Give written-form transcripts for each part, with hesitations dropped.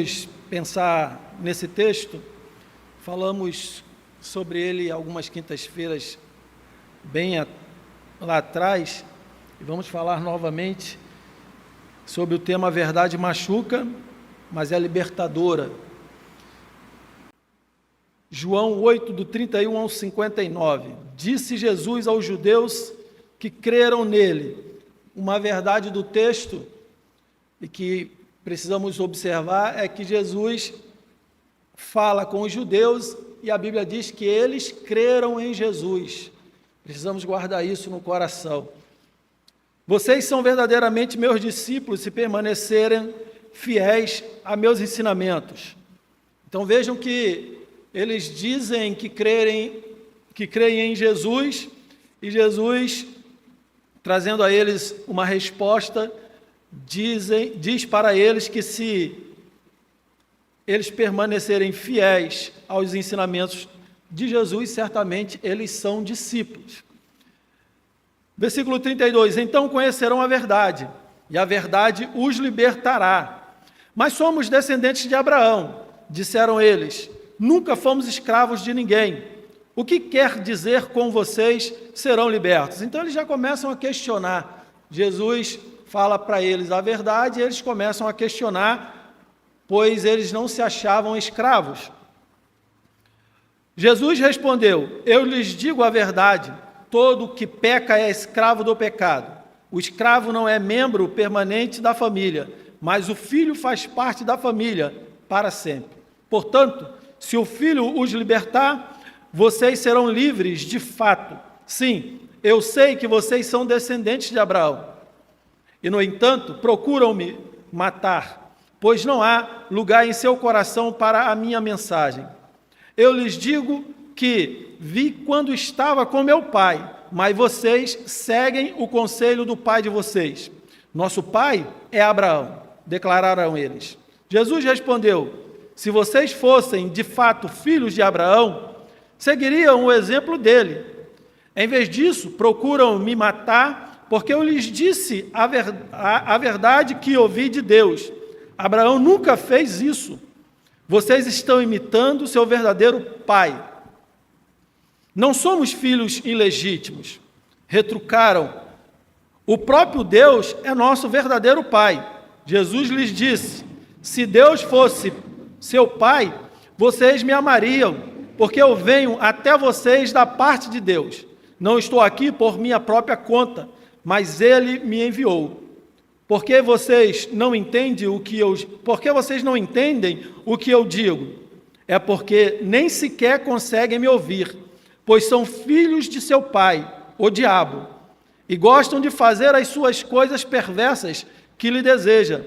vamos pensar nesse texto. Falamos sobre ele algumas quintas-feiras lá atrás, e vamos falar novamente sobre o tema: a verdade machuca, mas é libertadora. João 8, do 31 ao 59. Disse Jesus aos judeus que creram nele. Uma verdade do texto e que precisamos observar é que Jesus fala com os judeus e a Bíblia diz que eles creram em Jesus. Precisamos guardar isso no coração. Vocês são verdadeiramente meus discípulos se permanecerem fiéis a meus ensinamentos. Então vejam que eles dizem que creem em Jesus, e Jesus, trazendo a eles uma resposta, diz para eles que se eles permanecerem fiéis aos ensinamentos de Jesus, certamente eles são discípulos. Versículo 32, então conhecerão a verdade, e a verdade os libertará. Mas somos descendentes de Abraão, disseram eles, nunca fomos escravos de ninguém. O que quer dizer com vocês serão libertos? Então eles já começam a questionar. Jesus fala para eles a verdade e eles começam a questionar, pois eles não se achavam escravos. Jesus respondeu, eu lhes digo a verdade, todo que peca é escravo do pecado. O escravo não é membro permanente da família, mas o filho faz parte da família para sempre. Portanto, se o Filho os libertar, vocês serão livres de fato. Sim, eu sei que vocês são descendentes de Abraão. E, no entanto, procuram me matar, pois não há lugar em seu coração para a minha mensagem. Eu lhes digo que vi quando estava com meu pai, mas vocês seguem o conselho do pai de vocês. Nosso pai é Abraão, declararam eles. Jesus respondeu, se vocês fossem, de fato, filhos de Abraão, seguiriam o exemplo dele. Em vez disso, procuram me matar, porque eu lhes disse a verdade que ouvi de Deus. Abraão nunca fez isso. Vocês estão imitando seu verdadeiro pai. Não somos filhos ilegítimos. Retrucaram. O próprio Deus é nosso verdadeiro pai. Jesus lhes disse, se Deus fosse seu pai, vocês me amariam, porque eu venho até vocês da parte de Deus. Não estou aqui por minha própria conta, mas Ele me enviou. Por que vocês não entendem o que eu digo? É porque nem sequer conseguem me ouvir, pois são filhos de seu pai, o diabo, e gostam de fazer as suas coisas perversas que lhe deseja.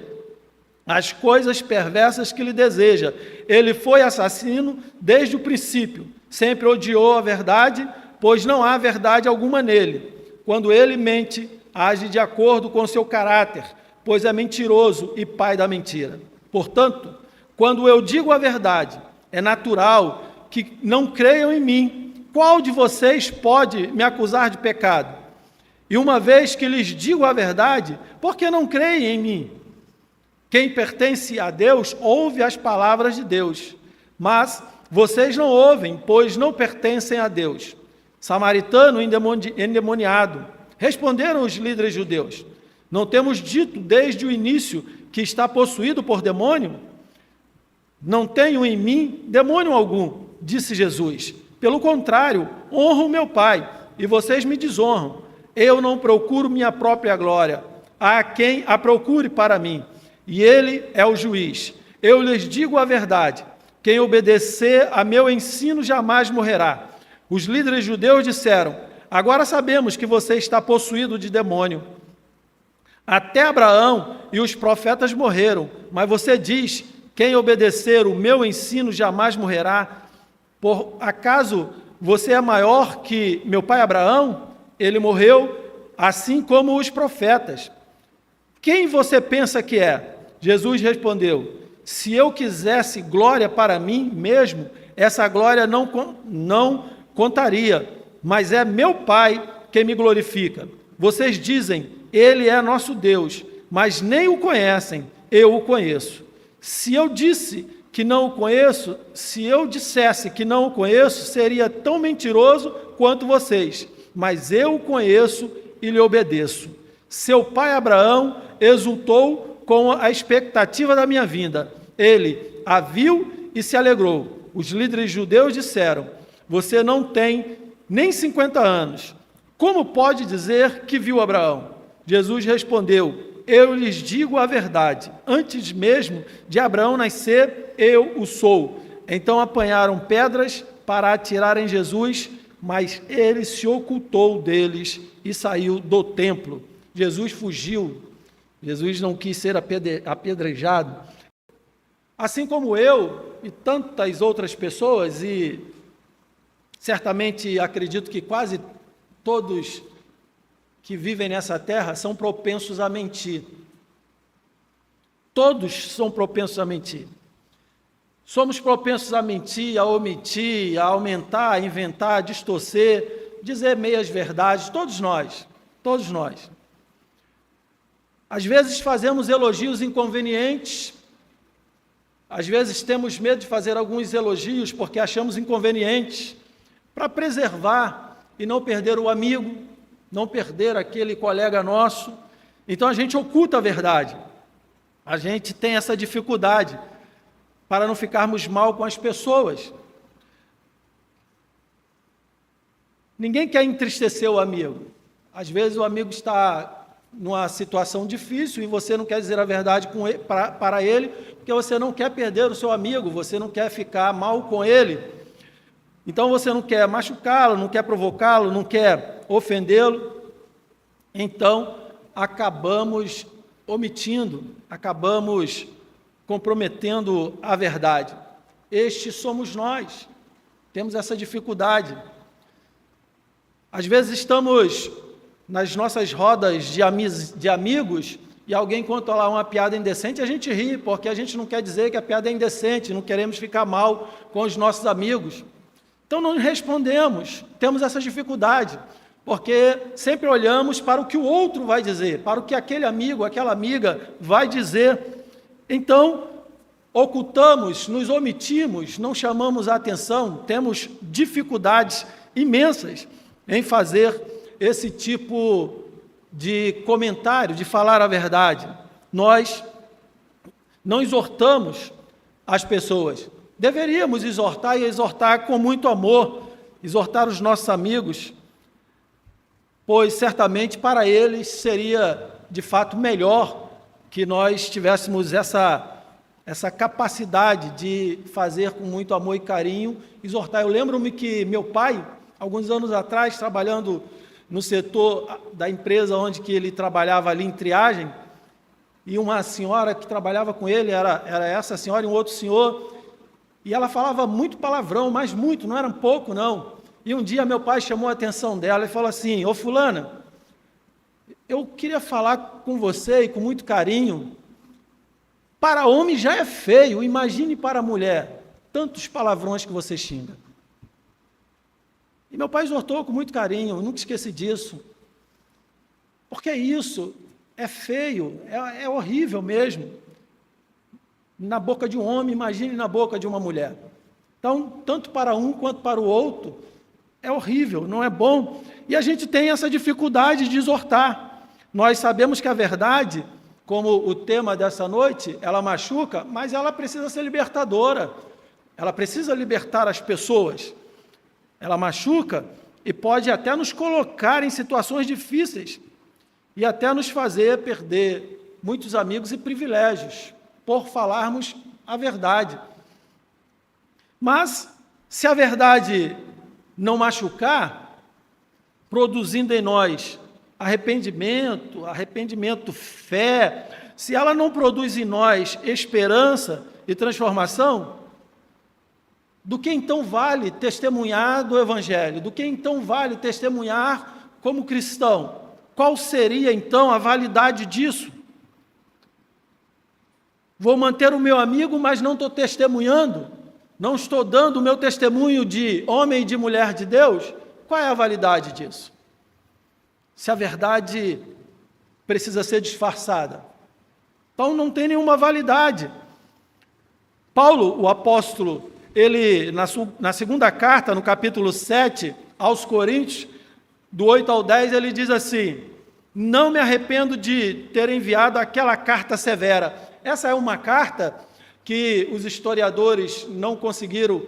As coisas perversas que lhe deseja. Ele foi assassino desde o princípio, sempre odiou a verdade, pois não há verdade alguma nele. Quando ele mente, age de acordo com seu caráter, pois é mentiroso e pai da mentira. Portanto, quando eu digo a verdade, é natural que não creiam em mim. Qual de vocês pode me acusar de pecado? E uma vez que lhes digo a verdade, por que não creem em mim? Quem pertence a Deus ouve as palavras de Deus, mas vocês não ouvem, pois não pertencem a Deus. Samaritano endemoniado, responderam os líderes judeus, não temos dito desde o início que está possuído por demônio? Não tenho em mim demônio algum, disse Jesus. Pelo contrário, honro meu Pai, e vocês me desonram. Eu não procuro minha própria glória, há quem a procure para mim. E ele é o juiz. Eu lhes digo a verdade, quem obedecer a meu ensino jamais morrerá. Os líderes judeus disseram, agora sabemos que você está possuído de demônio. Até Abraão e os profetas morreram, mas você diz, quem obedecer o meu ensino jamais morrerá. Por acaso você é maior que meu pai Abraão? Ele morreu assim como os profetas. Quem você pensa que é? Jesus respondeu, se eu quisesse glória para mim mesmo, essa glória não contaria, mas é meu Pai quem me glorifica. Vocês dizem, Ele é nosso Deus, mas nem o conhecem, eu o conheço. Se eu dissesse que não o conheço, seria tão mentiroso quanto vocês, mas eu o conheço e lhe obedeço. Seu pai Abraão exultou com a expectativa da minha vinda. Ele a viu e se alegrou. Os líderes judeus disseram: você não tem nem 50 anos. Como pode dizer que viu Abraão? Jesus respondeu: eu lhes digo a verdade. Antes mesmo de Abraão nascer, eu o sou. Então apanharam pedras para atirar em Jesus, mas ele se ocultou deles e saiu do templo. Jesus fugiu. Jesus não quis ser apedrejado. Assim como eu e tantas outras pessoas, e certamente acredito que quase todos que vivem nessa terra são propensos a mentir. Todos são propensos a mentir. Somos propensos a mentir, a omitir, a aumentar, a inventar, a distorcer, dizer meias verdades, todos nós. Às vezes fazemos elogios inconvenientes, às vezes temos medo de fazer alguns elogios porque achamos inconvenientes, para preservar e não perder o amigo, não perder aquele colega nosso. Então a gente oculta a verdade, a gente tem essa dificuldade para não ficarmos mal com as pessoas. Ninguém quer entristecer o amigo. Às vezes o amigo está numa situação difícil e você não quer dizer a verdade para ele, porque você não quer perder o seu amigo, você não quer ficar mal com ele. Então você não quer machucá-lo, não quer provocá-lo, não quer ofendê-lo. Então acabamos omitindo, acabamos comprometendo a verdade. Estes somos nós, temos essa dificuldade. Às vezes estamos nas nossas rodas de amigos e alguém conta lá uma piada indecente e a gente ri, porque a gente não quer dizer que a piada é indecente, não queremos ficar mal com os nossos amigos. Então não respondemos, temos essa dificuldade, porque sempre olhamos para o que o outro vai dizer, para o que aquele amigo, aquela amiga vai dizer. Então, ocultamos, nos omitimos, não chamamos a atenção, temos dificuldades imensas em fazer esse tipo de comentário, de falar a verdade. Nós não exortamos as pessoas. Deveríamos exortar e exortar com muito amor, exortar os nossos amigos, pois certamente para eles seria de fato melhor que nós tivéssemos essa capacidade de fazer com muito amor e carinho, exortar. Eu lembro-me que meu pai, alguns anos atrás, trabalhando no setor da empresa onde que ele trabalhava ali em triagem, e uma senhora que trabalhava com ele, era essa senhora e um outro senhor, e ela falava muito palavrão, mas muito, não era pouco não. E um dia meu pai chamou a atenção dela e falou assim: ô fulana, eu queria falar com você e com muito carinho. Para homem já é feio, imagine para mulher, tantos palavrões que você xinga. E meu pai exortou com muito carinho, eu nunca esqueci disso. Porque isso é feio, é horrível mesmo. Na boca de um homem, imagine na boca de uma mulher. Então, tanto para um quanto para o outro, é horrível, não é bom. E a gente tem essa dificuldade de exortar. Nós sabemos que a verdade, como o tema dessa noite, ela machuca, mas ela precisa ser libertadora. Ela precisa libertar as pessoas. Ela machuca e pode até nos colocar em situações difíceis e até nos fazer perder muitos amigos e privilégios por falarmos a verdade. Mas, se a verdade não machucar, produzindo em nós arrependimento, fé, se ela não produz em nós esperança e transformação, do que então vale testemunhar do Evangelho? Do que então vale testemunhar como cristão? Qual seria então a validade disso? Vou manter o meu amigo, mas não estou testemunhando? Não estou dando o meu testemunho de homem e de mulher de Deus? Qual é a validade disso? Se a verdade precisa ser disfarçada, então não tem nenhuma validade. Paulo, o apóstolo, ele, na segunda carta, no capítulo 7, aos Coríntios, do 8 ao 10, ele diz assim: não me arrependo de ter enviado aquela carta severa. Essa é uma carta que os historiadores não conseguiram,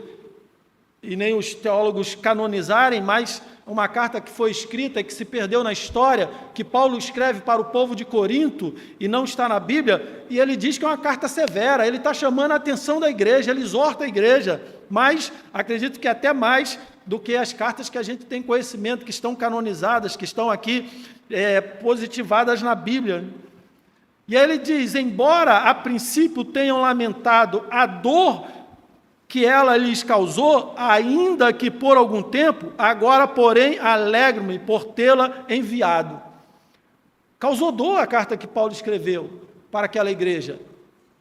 e nem os teólogos canonizarem, mas uma carta que foi escrita e que se perdeu na história, que Paulo escreve para o povo de Corinto e não está na Bíblia, e ele diz que é uma carta severa, ele está chamando a atenção da igreja, ele exorta a igreja, mas acredito que até mais do que as cartas que a gente tem conhecimento, que estão canonizadas, que estão aqui positivadas na Bíblia. E aí ele diz: embora a princípio tenham lamentado a dor que ela lhes causou, ainda que por algum tempo, agora, porém, alegro-me por tê-la enviado. Causou dor a carta que Paulo escreveu para aquela igreja,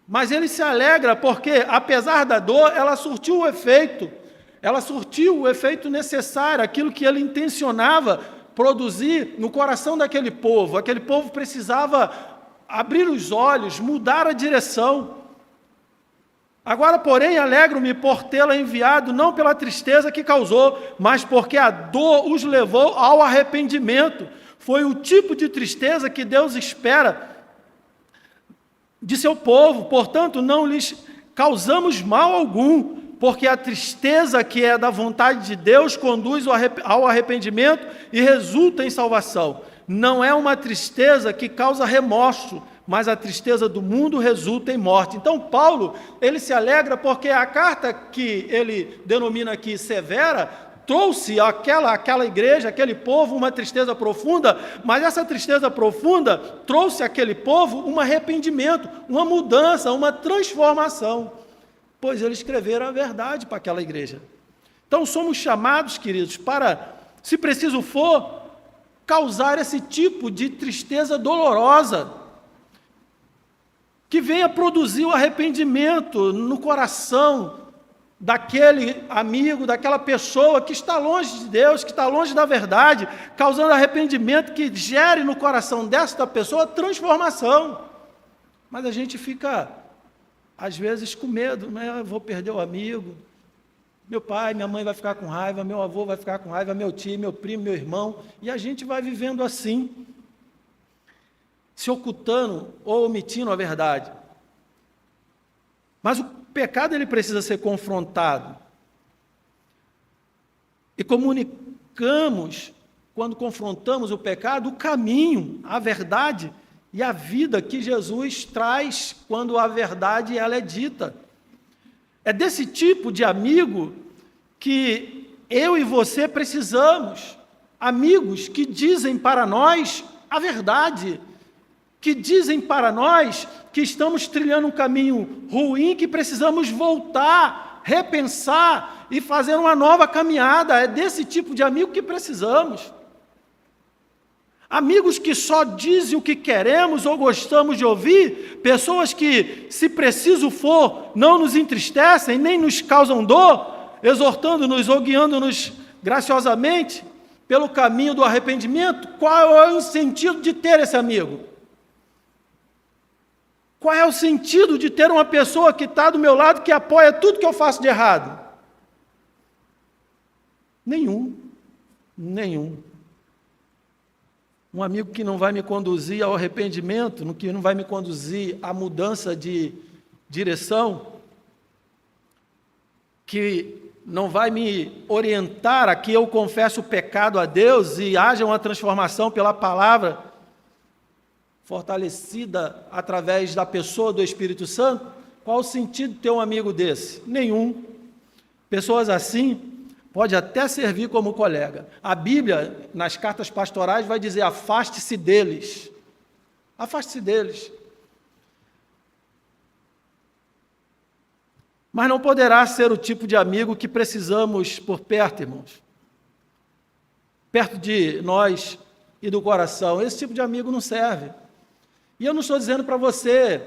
mas ele se alegra porque, apesar da dor, ela surtiu o efeito necessário, aquilo que ele intencionava produzir no coração daquele povo. Aquele povo precisava abrir os olhos, mudar a direção. Agora, porém, alegro-me por tê-la enviado, não pela tristeza que causou, mas porque a dor os levou ao arrependimento. Foi o tipo de tristeza que Deus espera de seu povo, portanto, não lhes causamos mal algum, porque a tristeza que é da vontade de Deus conduz ao arrependimento e resulta em salvação. Não é uma tristeza que causa remorso, mas a tristeza do mundo resulta em morte. Então, Paulo, ele se alegra porque a carta que ele denomina aqui severa, trouxe àquela igreja, aquele povo, uma tristeza profunda, mas essa tristeza profunda trouxe àquele povo um arrependimento, uma mudança, uma transformação, pois eles escreveram a verdade para aquela igreja. Então, somos chamados, queridos, para, se preciso for, causar esse tipo de tristeza dolorosa, que venha produzir o arrependimento no coração daquele amigo, daquela pessoa que está longe de Deus, que está longe da verdade, causando arrependimento que gere no coração desta pessoa transformação. Mas a gente fica, às vezes, com medo, né? Eu vou perder o amigo, meu pai, minha mãe vai ficar com raiva, meu avô vai ficar com raiva, meu tio, meu primo, meu irmão, e a gente vai vivendo assim, se ocultando ou omitindo a verdade. Mas o pecado, ele precisa ser confrontado. E comunicamos, quando confrontamos o pecado, o caminho, a verdade e a vida que Jesus traz quando a verdade ela é dita. É desse tipo de amigo que eu e você precisamos. Amigos que dizem para nós a verdade, que dizem para nós que estamos trilhando um caminho ruim, que precisamos voltar, repensar e fazer uma nova caminhada. É desse tipo de amigo que precisamos. Amigos que só dizem o que queremos ou gostamos de ouvir, pessoas que, se preciso for, não nos entristecem, nem nos causam dor, exortando-nos ou guiando-nos graciosamente pelo caminho do arrependimento. Qual é o sentido de ter esse amigo? Qual é o sentido de ter uma pessoa que está do meu lado, que apoia tudo que eu faço de errado? Nenhum. Um amigo que não vai me conduzir ao arrependimento, que não vai me conduzir à mudança de direção, que não vai me orientar a que eu confesse o pecado a Deus e haja uma transformação pela palavra, fortalecida através da pessoa do Espírito Santo. Qual o sentido de ter um amigo desse? Nenhum. Pessoas assim pode até servir como colega. A Bíblia, nas cartas pastorais, vai dizer: afaste-se deles. Afaste-se deles. Mas não poderá ser o tipo de amigo que precisamos por perto, irmãos. Perto de nós e do coração. Esse tipo de amigo não serve. E eu não estou dizendo para você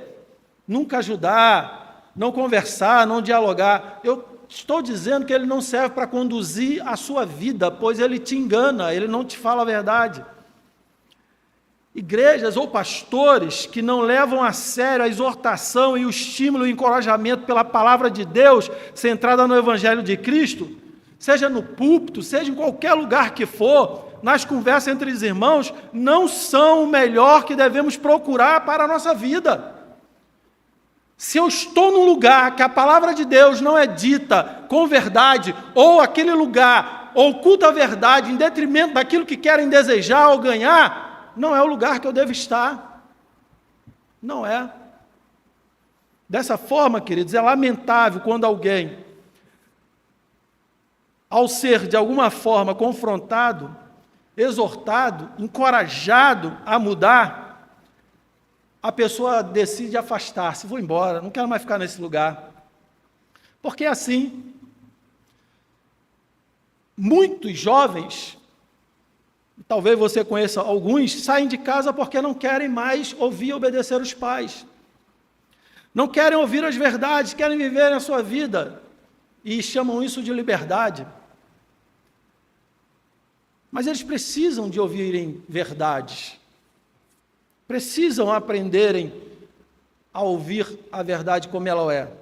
nunca ajudar, não conversar, não dialogar. Eu estou dizendo que ele não serve para conduzir a sua vida, pois ele te engana, ele não te fala a verdade. igrejas ou pastores que não levam a sério a exortação e o estímulo e o encorajamento pela palavra de Deus, centrada no Evangelho de Cristo, seja no púlpito, seja em qualquer lugar que for, nas conversas entre os irmãos, não são o melhor que devemos procurar para a nossa vida. Se eu estou num lugar que a palavra de Deus não é dita com verdade, ou aquele lugar oculta a verdade em detrimento daquilo que querem desejar ou ganhar, não é o lugar que eu devo estar. Não é. Dessa forma, queridos, é lamentável quando alguém, ao ser de alguma forma confrontado, exortado, encorajado a mudar, a pessoa decide afastar-se, vou embora, não quero mais ficar nesse lugar. Porque assim, muitos jovens, talvez você conheça alguns, saem de casa porque não querem mais ouvir e obedecer os pais. Não querem ouvir as verdades, querem viver a sua vida e chamam isso de liberdade. Mas eles precisam de ouvirem verdades. Precisam aprenderem a ouvir a verdade como ela é.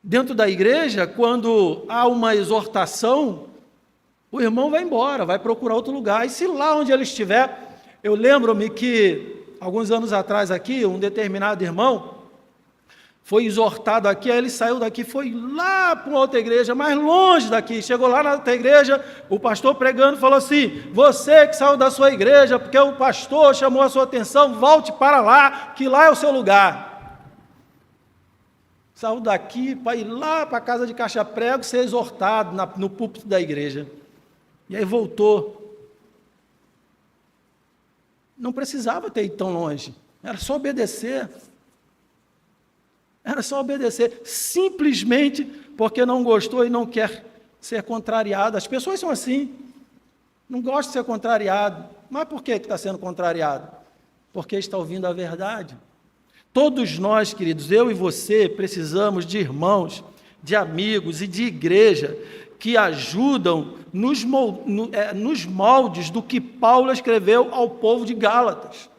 Dentro da igreja, quando há uma exortação, o irmão vai embora, vai procurar outro lugar. E se lá onde ele estiver, eu lembro-me que, alguns anos atrás aqui, um determinado irmão foi exortado aqui, aí ele saiu daqui, foi lá para uma outra igreja, mais longe daqui, chegou lá na outra igreja, o pastor pregando falou assim, você que saiu da sua igreja, porque o pastor chamou a sua atenção, volte para lá, que lá é o seu lugar. Saiu daqui para ir lá para a casa de caixa-prego, ser exortado no púlpito da igreja. E aí voltou. Não precisava ter ido tão longe, era só obedecer. Era só obedecer, simplesmente porque não gostou e não quer ser contrariado. As pessoas são assim, não gostam de ser contrariado. Mas por que está sendo contrariado? Porque está ouvindo a verdade. Todos nós, queridos, eu e você, precisamos de irmãos, de amigos e de igreja que ajudam nos moldes do que Paulo escreveu ao povo de Gálatas.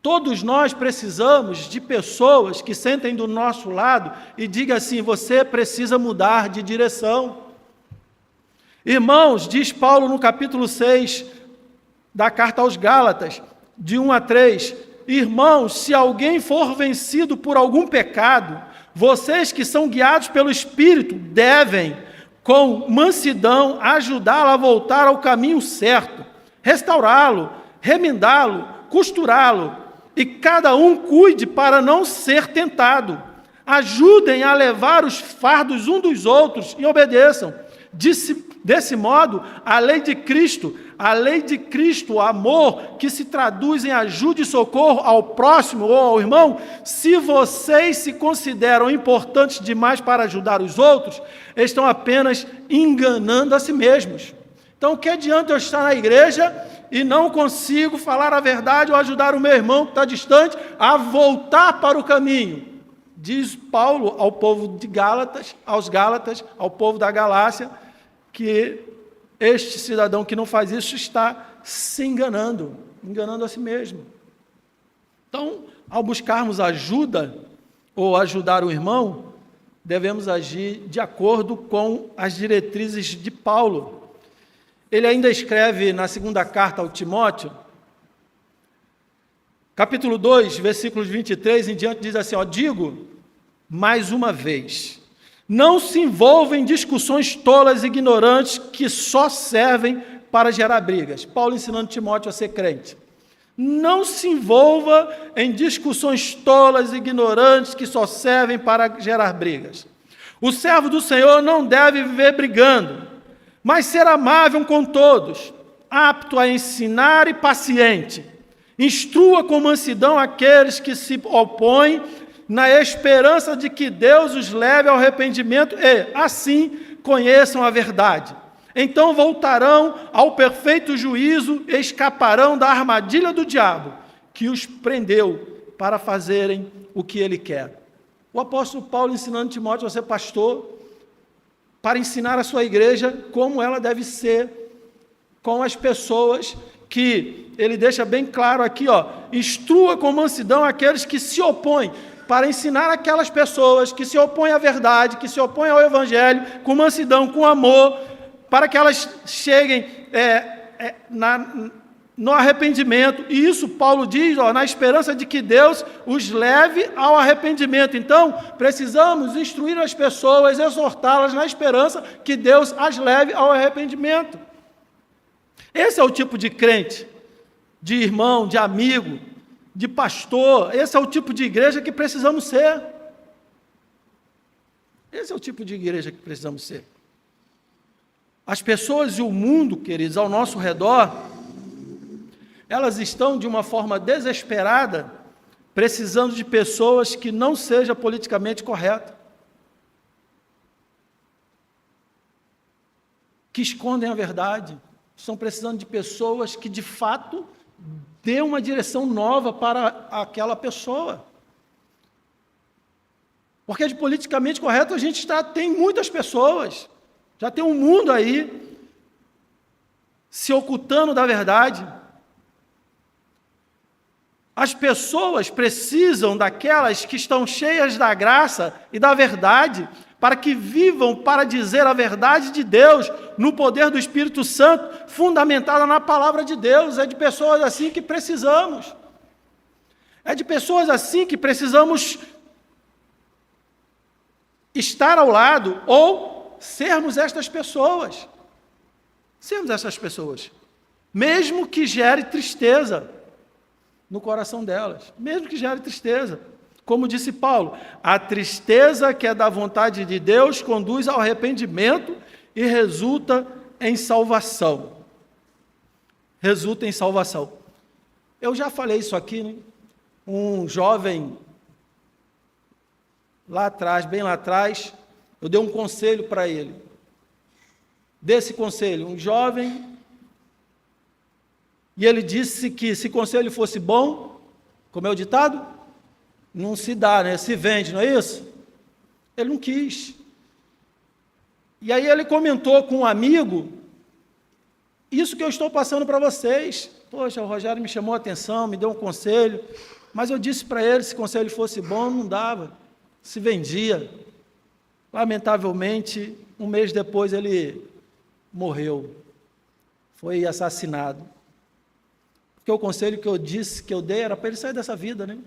Todos nós precisamos de pessoas que sentem do nosso lado e digam assim, você precisa mudar de direção. Irmãos, diz Paulo no capítulo 6 da carta aos Gálatas, de 1 a 3, irmãos, se alguém for vencido por algum pecado, vocês que são guiados pelo Espírito devem, com mansidão, ajudá-lo a voltar ao caminho certo, restaurá-lo, remendá-lo, costurá-lo, e cada um cuide para não ser tentado. Ajudem a levar os fardos uns dos outros e obedeçam. Desse modo, a lei de Cristo, o amor que se traduz em ajuda e socorro ao próximo ou ao irmão, se vocês se consideram importantes demais para ajudar os outros, estão apenas enganando a si mesmos. Então, que adianta eu estar na igreja e não consigo falar a verdade ou ajudar o meu irmão que está distante a voltar para o caminho? Diz Paulo ao povo de Gálatas, aos Gálatas, ao povo da Galácia, que este cidadão que não faz isso está se enganando a si mesmo. Então, ao buscarmos ajuda ou ajudar o irmão, devemos agir de acordo com as diretrizes de Paulo. Ele ainda escreve na segunda carta ao Timóteo, capítulo 2, versículos 23 em diante, diz assim, digo, mais uma vez, não se envolvam em discussões tolas e ignorantes que só servem para gerar brigas. Paulo ensinando Timóteo a ser crente. Não se envolva em discussões tolas e ignorantes que só servem para gerar brigas. O servo do Senhor não deve viver brigando, mas ser amável com todos, apto a ensinar e paciente. Instrua com mansidão aqueles que se opõem, na esperança de que Deus os leve ao arrependimento e, assim, conheçam a verdade. Então voltarão ao perfeito juízo e escaparão da armadilha do diabo, que os prendeu para fazerem o que ele quer. O apóstolo Paulo ensinando Timóteo a ser pastor, para ensinar a sua igreja como ela deve ser com as pessoas que ele deixa bem claro aqui, ó, instrua com mansidão aqueles que se opõem, para ensinar aquelas pessoas que se opõem à verdade, que se opõem ao Evangelho, com mansidão, com amor, para que elas cheguem no arrependimento. E isso Paulo diz, ó, na esperança de que Deus os leve ao arrependimento. Então, precisamos instruir as pessoas, exortá-las na esperança que Deus as leve ao arrependimento. Esse é o tipo de crente, de irmão, de amigo, de pastor. Esse é o tipo de igreja que precisamos ser. Esse é o tipo de igreja que precisamos ser. As pessoas e o mundo, queridos, ao nosso redor, elas estão de uma forma desesperada, precisando de pessoas que não sejam politicamente corretas, que escondem a verdade. Estão precisando de pessoas que, de fato, dê uma direção nova para aquela pessoa. Porque de politicamente correto a gente tem muitas pessoas, já tem um mundo aí se ocultando da verdade. As pessoas precisam daquelas que estão cheias da graça e da verdade, para que vivam para dizer a verdade de Deus, no poder do Espírito Santo, fundamentada na palavra de Deus. É de pessoas assim que precisamos. É de pessoas assim que precisamos estar ao lado, ou sermos estas pessoas. Sermos essas pessoas. Mesmo que gere tristeza no coração delas. Mesmo que gere tristeza. Como disse Paulo, a tristeza que é da vontade de Deus conduz ao arrependimento e resulta em salvação. Resulta em salvação. Eu já falei isso aqui, né? Um jovem, lá atrás, bem lá atrás, eu dei um conselho para ele. Desse conselho, um jovem, e ele disse que se conselho fosse bom, como é o ditado? Não se dá, né? Se vende, não é isso? Ele não quis. E aí ele comentou com um amigo, isso que eu estou passando para vocês. Poxa, o Rogério me chamou a atenção, me deu um conselho, mas eu disse para ele, se o conselho fosse bom, não dava, se vendia. Lamentavelmente, um mês depois ele morreu, foi assassinado. Porque o conselho que eu disse, que eu dei, era para ele sair dessa vida, né?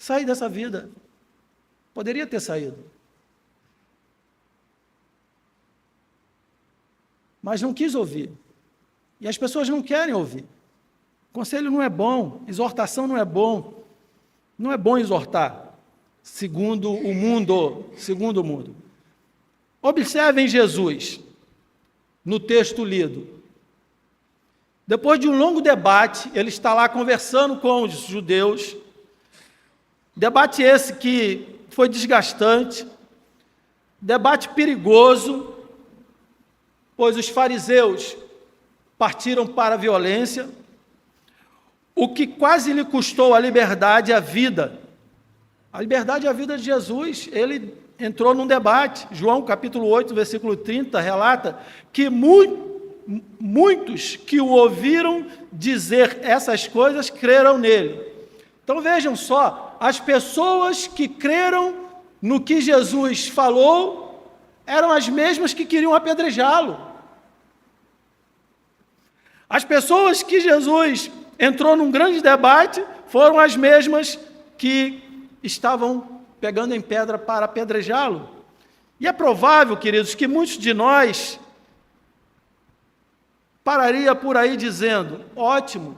Sair dessa vida. Poderia ter saído. Mas não quis ouvir. E as pessoas não querem ouvir. Conselho não é bom, exortação não é bom. Não é bom exortar, segundo o mundo. Observem Jesus, no texto lido. Depois de um longo debate, ele está lá conversando com os judeus. Debate esse que foi desgastante, debate perigoso, pois os fariseus partiram para a violência, o que quase lhe custou a liberdade e a vida. A liberdade e a vida de Jesus, ele entrou num debate. João capítulo 8, versículo 30, relata que muitos que o ouviram dizer essas coisas creram nele. Então vejam só, as pessoas que creram no que Jesus falou eram as mesmas que queriam apedrejá-lo. As pessoas que Jesus entrou num grande debate foram as mesmas que estavam pegando em pedra para apedrejá-lo. E é provável, queridos, que muitos de nós pararia por aí dizendo, ótimo,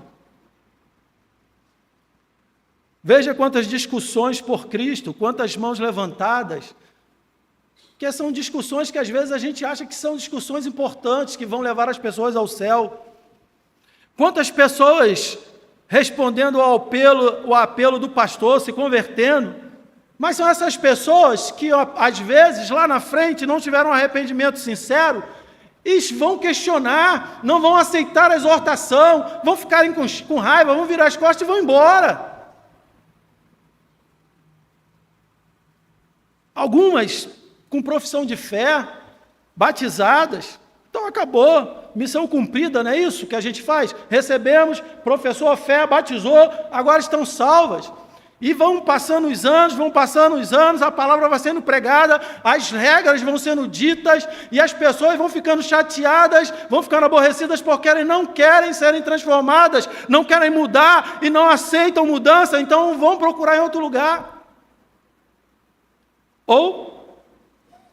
veja quantas discussões por Cristo, quantas mãos levantadas, que são discussões que às vezes a gente acha que são discussões importantes, que vão levar as pessoas ao céu. Quantas pessoas respondendo ao apelo do pastor, se convertendo, mas são essas pessoas que às vezes lá na frente não tiveram um arrependimento sincero e vão questionar, não vão aceitar a exortação, vão ficarem com raiva, vão virar as costas e vão embora. Algumas com profissão de fé, batizadas, estão acabou, missão cumprida, não é isso que a gente faz? Recebemos, professou a fé, batizou, agora estão salvas. E vão passando os anos, a palavra vai sendo pregada, as regras vão sendo ditas, e as pessoas vão ficando chateadas, vão ficando aborrecidas porque não querem serem transformadas, não querem mudar e não aceitam mudança, então vão procurar em outro lugar. Ou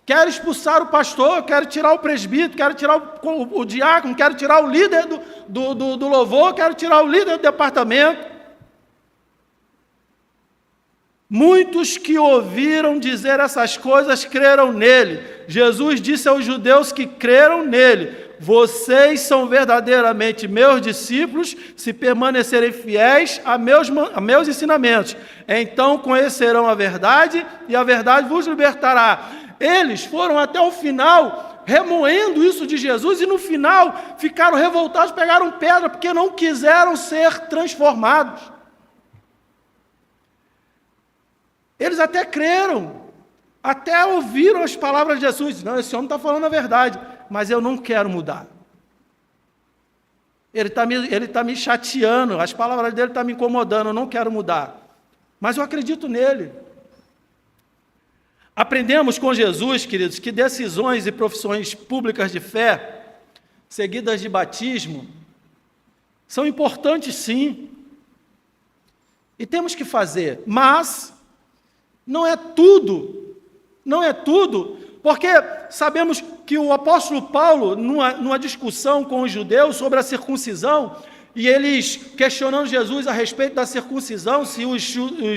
quero expulsar o pastor, quero tirar o presbítero, quero tirar o diácono, quero tirar o líder do louvor, quero tirar o líder do departamento. Muitos que ouviram dizer essas coisas creram nele. Jesus disse aos judeus que creram nele: vocês são verdadeiramente meus discípulos se permanecerem fiéis a meus ensinamentos. Então conhecerão a verdade e a verdade vos libertará. Eles foram até o final remoendo isso de Jesus e no final ficaram revoltados, pegaram pedra porque não quiseram ser transformados. Eles até creram, até ouviram as palavras de Jesus. Não, esse homem está falando a verdade, mas eu não quero mudar. Ele está me chateando, as palavras dele estão me incomodando, eu não quero mudar. Mas eu acredito nele. Aprendemos com Jesus, queridos, que decisões e profissões públicas de fé, seguidas de batismo, são importantes sim. E temos que fazer, mas não é tudo, porque sabemos que o apóstolo Paulo, numa discussão com os judeus sobre a circuncisão, e eles questionando Jesus a respeito da circuncisão, se os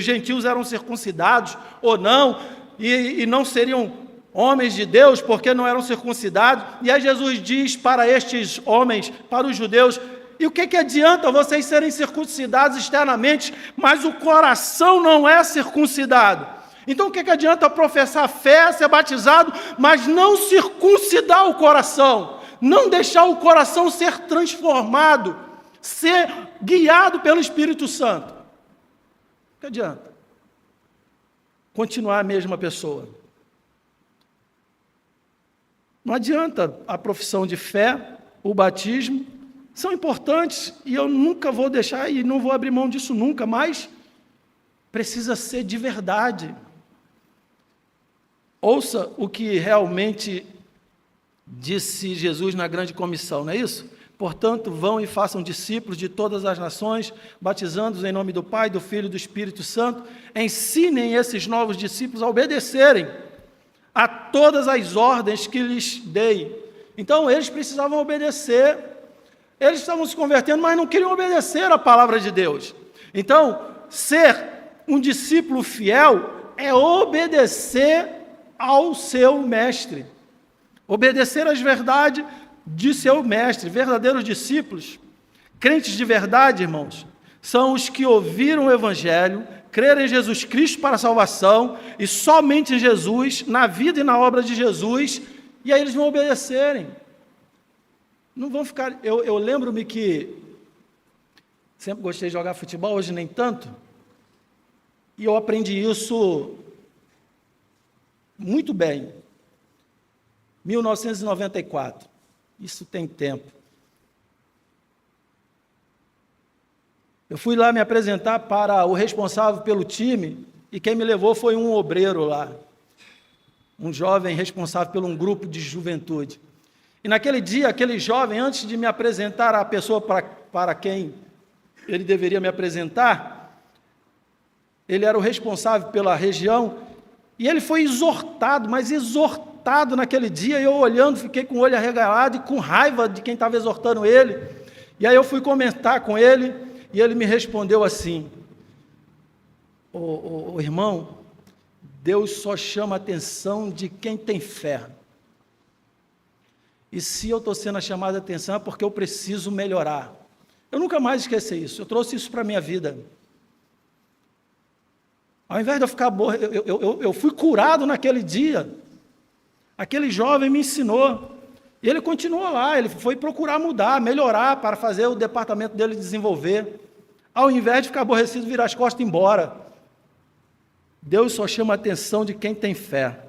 gentios eram circuncidados ou não, e não seriam homens de Deus porque não eram circuncidados, e aí Jesus diz para estes homens, para os judeus: e o que adianta vocês serem circuncidados externamente, mas o coração não é circuncidado? Então o que adianta professar fé, ser batizado, mas não circuncidar o coração, não deixar o coração ser transformado, ser guiado pelo Espírito Santo? O que adianta? Continuar a mesma pessoa. Não adianta a profissão de fé, o batismo, são importantes e eu nunca vou deixar e não vou abrir mão disso nunca, mas precisa ser de verdade. Ouça o que realmente disse Jesus na grande comissão, não é isso? Portanto, vão e façam discípulos de todas as nações, batizando-os em nome do Pai, do Filho e do Espírito Santo. Ensinem esses novos discípulos a obedecerem a todas as ordens que lhes dei. Então, eles precisavam obedecer. Eles estavam se convertendo, mas não queriam obedecer a palavra de Deus. Então, ser um discípulo fiel é obedecer ao seu mestre. Obedecer às verdades de seu mestre. Verdadeiros discípulos, crentes de verdade, irmãos, são os que ouviram o Evangelho, creram em Jesus Cristo para a salvação, e somente em Jesus, na vida e na obra de Jesus, e aí eles vão obedecerem. Não vão ficar... Eu lembro-me que sempre gostei de jogar futebol, hoje nem tanto, e eu aprendi isso muito bem. 1994. Isso tem tempo. Eu fui lá me apresentar para o responsável pelo time, e quem me levou foi um obreiro lá, um jovem responsável por um grupo de juventude. E naquele dia, aquele jovem, antes de me apresentar a pessoa para quem ele deveria me apresentar, ele era o responsável pela região, e ele foi exortado, mas exortado naquele dia, e eu olhando, fiquei com o olho arregalado e com raiva de quem estava exortando ele. E aí eu fui comentar com ele, e ele me respondeu assim: ô irmão, Deus só chama a atenção de quem tem fé. E se eu estou sendo chamado a atenção é porque eu preciso melhorar. Eu nunca mais esqueci isso, eu trouxe isso para a minha vida. Ao invés de eu ficar eu fui curado naquele dia. Aquele jovem me ensinou. E ele continuou lá, ele foi procurar mudar, melhorar, para fazer o departamento dele desenvolver. Ao invés de ficar aborrecido, virar as costas e ir embora. Deus só chama a atenção de quem tem fé.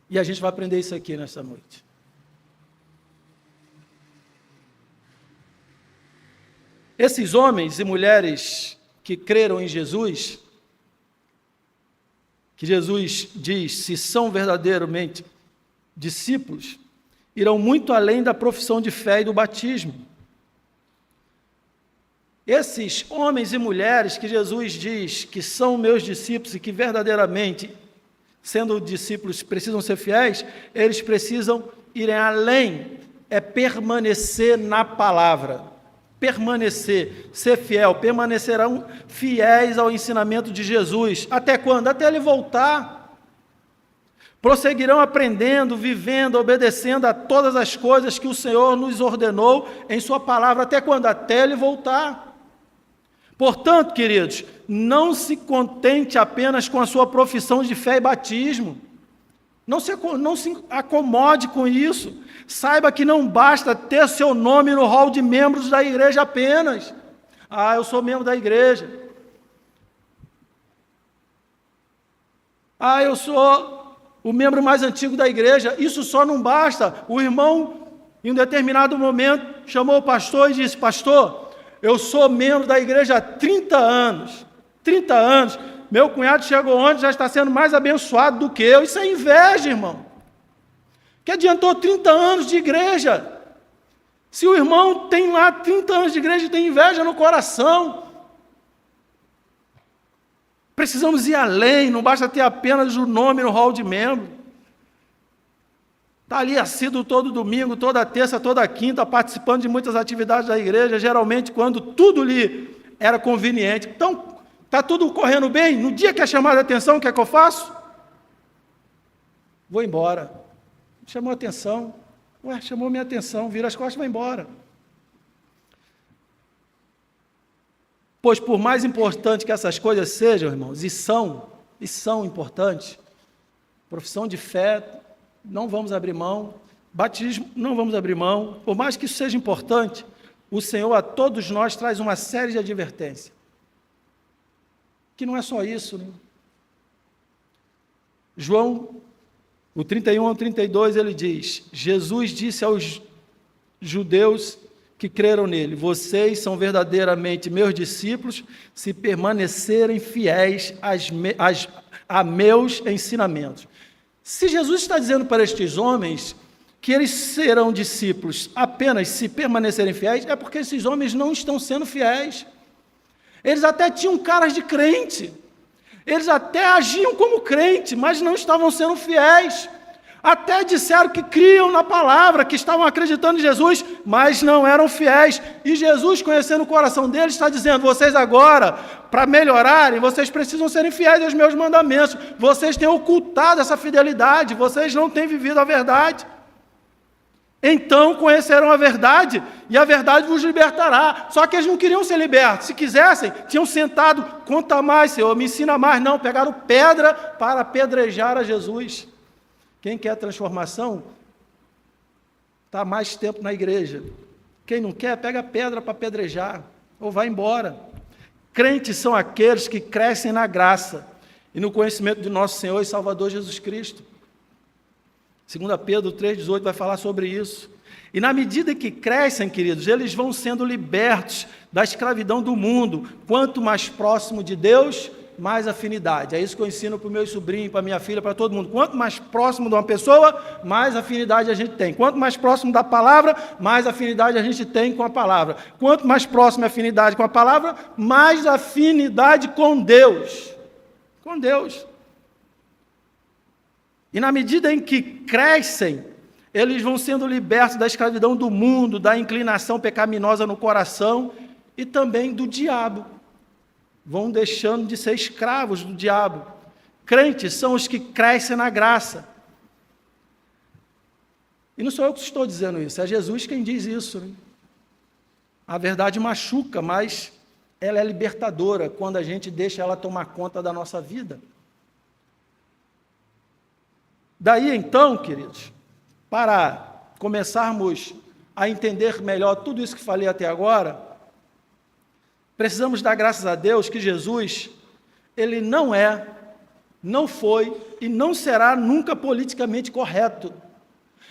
E a gente vai aprender isso aqui nesta noite. Esses homens e mulheres que creram em Jesus, que Jesus diz se são verdadeiramente discípulos, irão muito além da profissão de fé e do batismo. Esses homens e mulheres que Jesus diz que são meus discípulos e que verdadeiramente, sendo discípulos, precisam ser fiéis, eles precisam ir além, é permanecer na palavra. Permanecer, ser fiel, permanecerão fiéis ao ensinamento de Jesus. Até quando? Até Ele voltar. Prosseguirão aprendendo, vivendo, obedecendo a todas as coisas que o Senhor nos ordenou em Sua palavra. Até quando? Até Ele voltar. Portanto, queridos, não se contente apenas com a sua profissão de fé e batismo. Não se acomode com isso. Saiba que não basta ter seu nome no hall de membros da igreja apenas. Ah, eu sou membro da igreja. Ah, eu sou o membro mais antigo da igreja. Isso só não basta. O irmão, em um determinado momento, chamou o pastor e disse: pastor, eu sou membro da igreja há 30 anos. 30 anos. Meu cunhado chegou ontem, já está sendo mais abençoado do que eu. Isso é inveja, irmão. Que adiantou 30 anos de igreja? Se o irmão tem lá 30 anos de igreja e tem inveja no coração. Precisamos ir além, não basta ter apenas o nome no hall de membro. Está ali assíduo todo domingo, toda terça, toda quinta, participando de muitas atividades da igreja, geralmente quando tudo lhe era conveniente. Então, está tudo correndo bem? No dia que é chamada a atenção, o que é que eu faço? Vou embora. Chamou a atenção. Ué, chamou minha atenção, vira as costas e vai embora. Pois por mais importante que essas coisas sejam, irmãos, e são importantes, profissão de fé, não vamos abrir mão, batismo, não vamos abrir mão, por mais que isso seja importante, o Senhor a todos nós traz uma série de advertências. Que não é só isso, né? João, o 31 ao 32, ele diz: Jesus disse aos judeus que creram nele: vocês são verdadeiramente meus discípulos se permanecerem fiéis a meus ensinamentos. Se Jesus está dizendo para estes homens que eles serão discípulos apenas se permanecerem fiéis, é porque esses homens não estão sendo fiéis. Eles até tinham caras de crente, eles até agiam como crente, mas não estavam sendo fiéis. Até disseram que criam na palavra, que estavam acreditando em Jesus, mas não eram fiéis. E Jesus, conhecendo o coração deles, está dizendo: vocês agora, para melhorarem, vocês precisam serem fiéis aos meus mandamentos. Vocês têm ocultado essa fidelidade, vocês não têm vivido a verdade. Então conhecerão a verdade, e a verdade vos libertará. Só que eles não queriam ser libertos. Se quisessem, tinham sentado: conta mais, Senhor, me ensina mais. Não, pegaram pedra para apedrejar a Jesus. Quem quer transformação, está mais tempo na igreja. Quem não quer, pega pedra para apedrejar, ou vai embora. Crentes são aqueles que crescem na graça e no conhecimento de nosso Senhor e Salvador Jesus Cristo. 2 Pedro 3,18 vai falar sobre isso. E na medida que crescem, queridos, eles vão sendo libertos da escravidão do mundo. Quanto mais próximo de Deus, mais afinidade. É isso que eu ensino para o meu sobrinho, para a minha filha, para todo mundo. Quanto mais próximo de uma pessoa, mais afinidade a gente tem. Quanto mais próximo da palavra, mais afinidade a gente tem com a palavra. Quanto mais próximo a afinidade com a palavra, mais afinidade com Deus. Com Deus. E na medida em que crescem, eles vão sendo libertos da escravidão do mundo, da inclinação pecaminosa no coração e também do diabo. Vão deixando de ser escravos do diabo. Crentes são os que crescem na graça. E não sou eu que estou dizendo isso, é Jesus quem diz isso, né? A verdade machuca, mas ela é libertadora quando a gente deixa ela tomar conta da nossa vida. Daí então, queridos, para começarmos a entender melhor tudo isso que falei até agora, precisamos dar graças a Deus que Jesus, ele não é, não foi e não será nunca politicamente correto.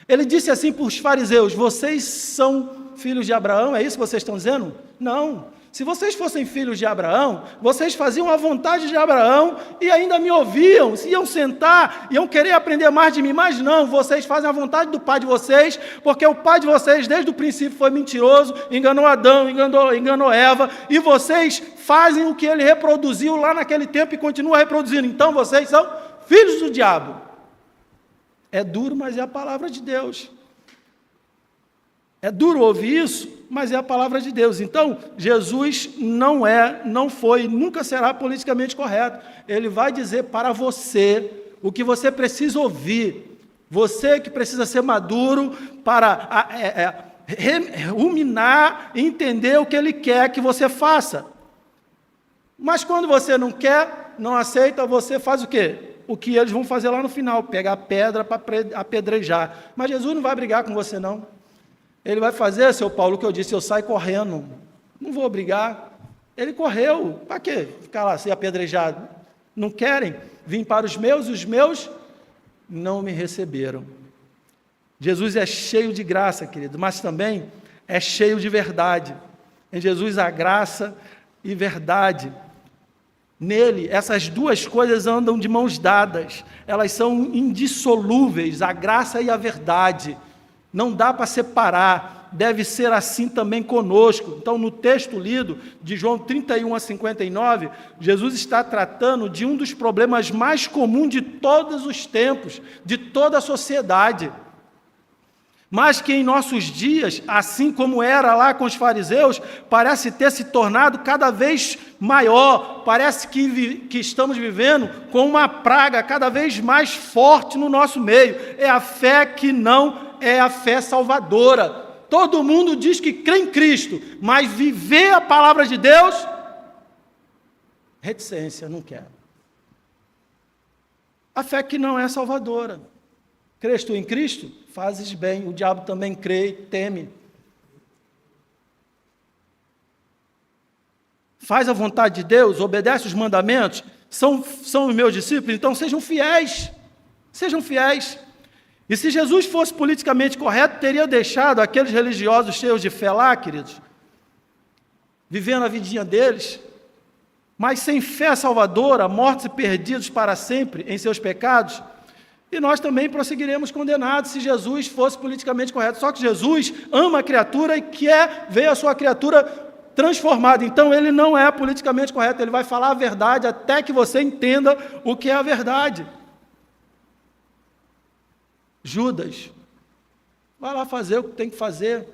Ele disse assim para os fariseus: vocês são filhos de Abraão, é isso que vocês estão dizendo? Não, Se vocês fossem filhos de Abraão, vocês faziam a vontade de Abraão e ainda me ouviam, se iam sentar, iam querer aprender mais de mim, mas não, vocês fazem a vontade do pai de vocês, porque o pai de vocês desde o princípio foi mentiroso, enganou Adão, enganou Eva, e vocês fazem o que ele reproduziu lá naquele tempo e continua reproduzindo. Então vocês são filhos do diabo. É duro, mas é a palavra de Deus. É duro ouvir isso, mas é a palavra de Deus. Então, Jesus não foi, nunca será politicamente correto. Ele vai dizer para você o que você precisa ouvir. Você que precisa ser maduro para ruminar e entender o que Ele quer que você faça. Mas quando você não quer, não aceita, você faz o quê? O que eles vão fazer lá no final, pegar pedra para apedrejar. Mas Jesus não vai brigar com você, não. Ele vai fazer, seu Paulo, o que eu disse, eu saio correndo. Não vou brigar. Ele correu. Para quê? Ficar lá, ser apedrejado. Não querem? Vim para os meus, e os meus não me receberam. Jesus é cheio de graça, querido, mas também é cheio de verdade. Em Jesus há graça e verdade. Nele, essas duas coisas andam de mãos dadas. Elas são indissolúveis, a graça e a verdade. Não dá para separar, deve ser assim também conosco. Então, no texto lido, de João 31 a 59, Jesus está tratando de um dos problemas mais comuns de todos os tempos, de toda a sociedade. Mas que em nossos dias, assim como era lá com os fariseus, parece ter se tornado cada vez maior, parece que estamos vivendo com uma praga cada vez mais forte no nosso meio. É a fé que não é a fé salvadora. Todo mundo diz que crê em Cristo, mas viver a palavra de Deus, reticência, não quer. A fé que não é salvadora. Crês tu em Cristo? Fazes bem. O diabo também crê e teme. Faz a vontade de Deus, obedece os mandamentos, são os meus discípulos, então sejam fiéis. Sejam fiéis. E se Jesus fosse politicamente correto, teria deixado aqueles religiosos cheios de fé lá, queridos, vivendo a vidinha deles, mas sem fé salvadora, mortos e perdidos para sempre em seus pecados, e nós também prosseguiremos condenados se Jesus fosse politicamente correto. Só que Jesus ama a criatura e quer ver a sua criatura transformada. Então ele não é politicamente correto, ele vai falar a verdade até que você entenda o que é a verdade. Judas, vai lá fazer o que tem que fazer.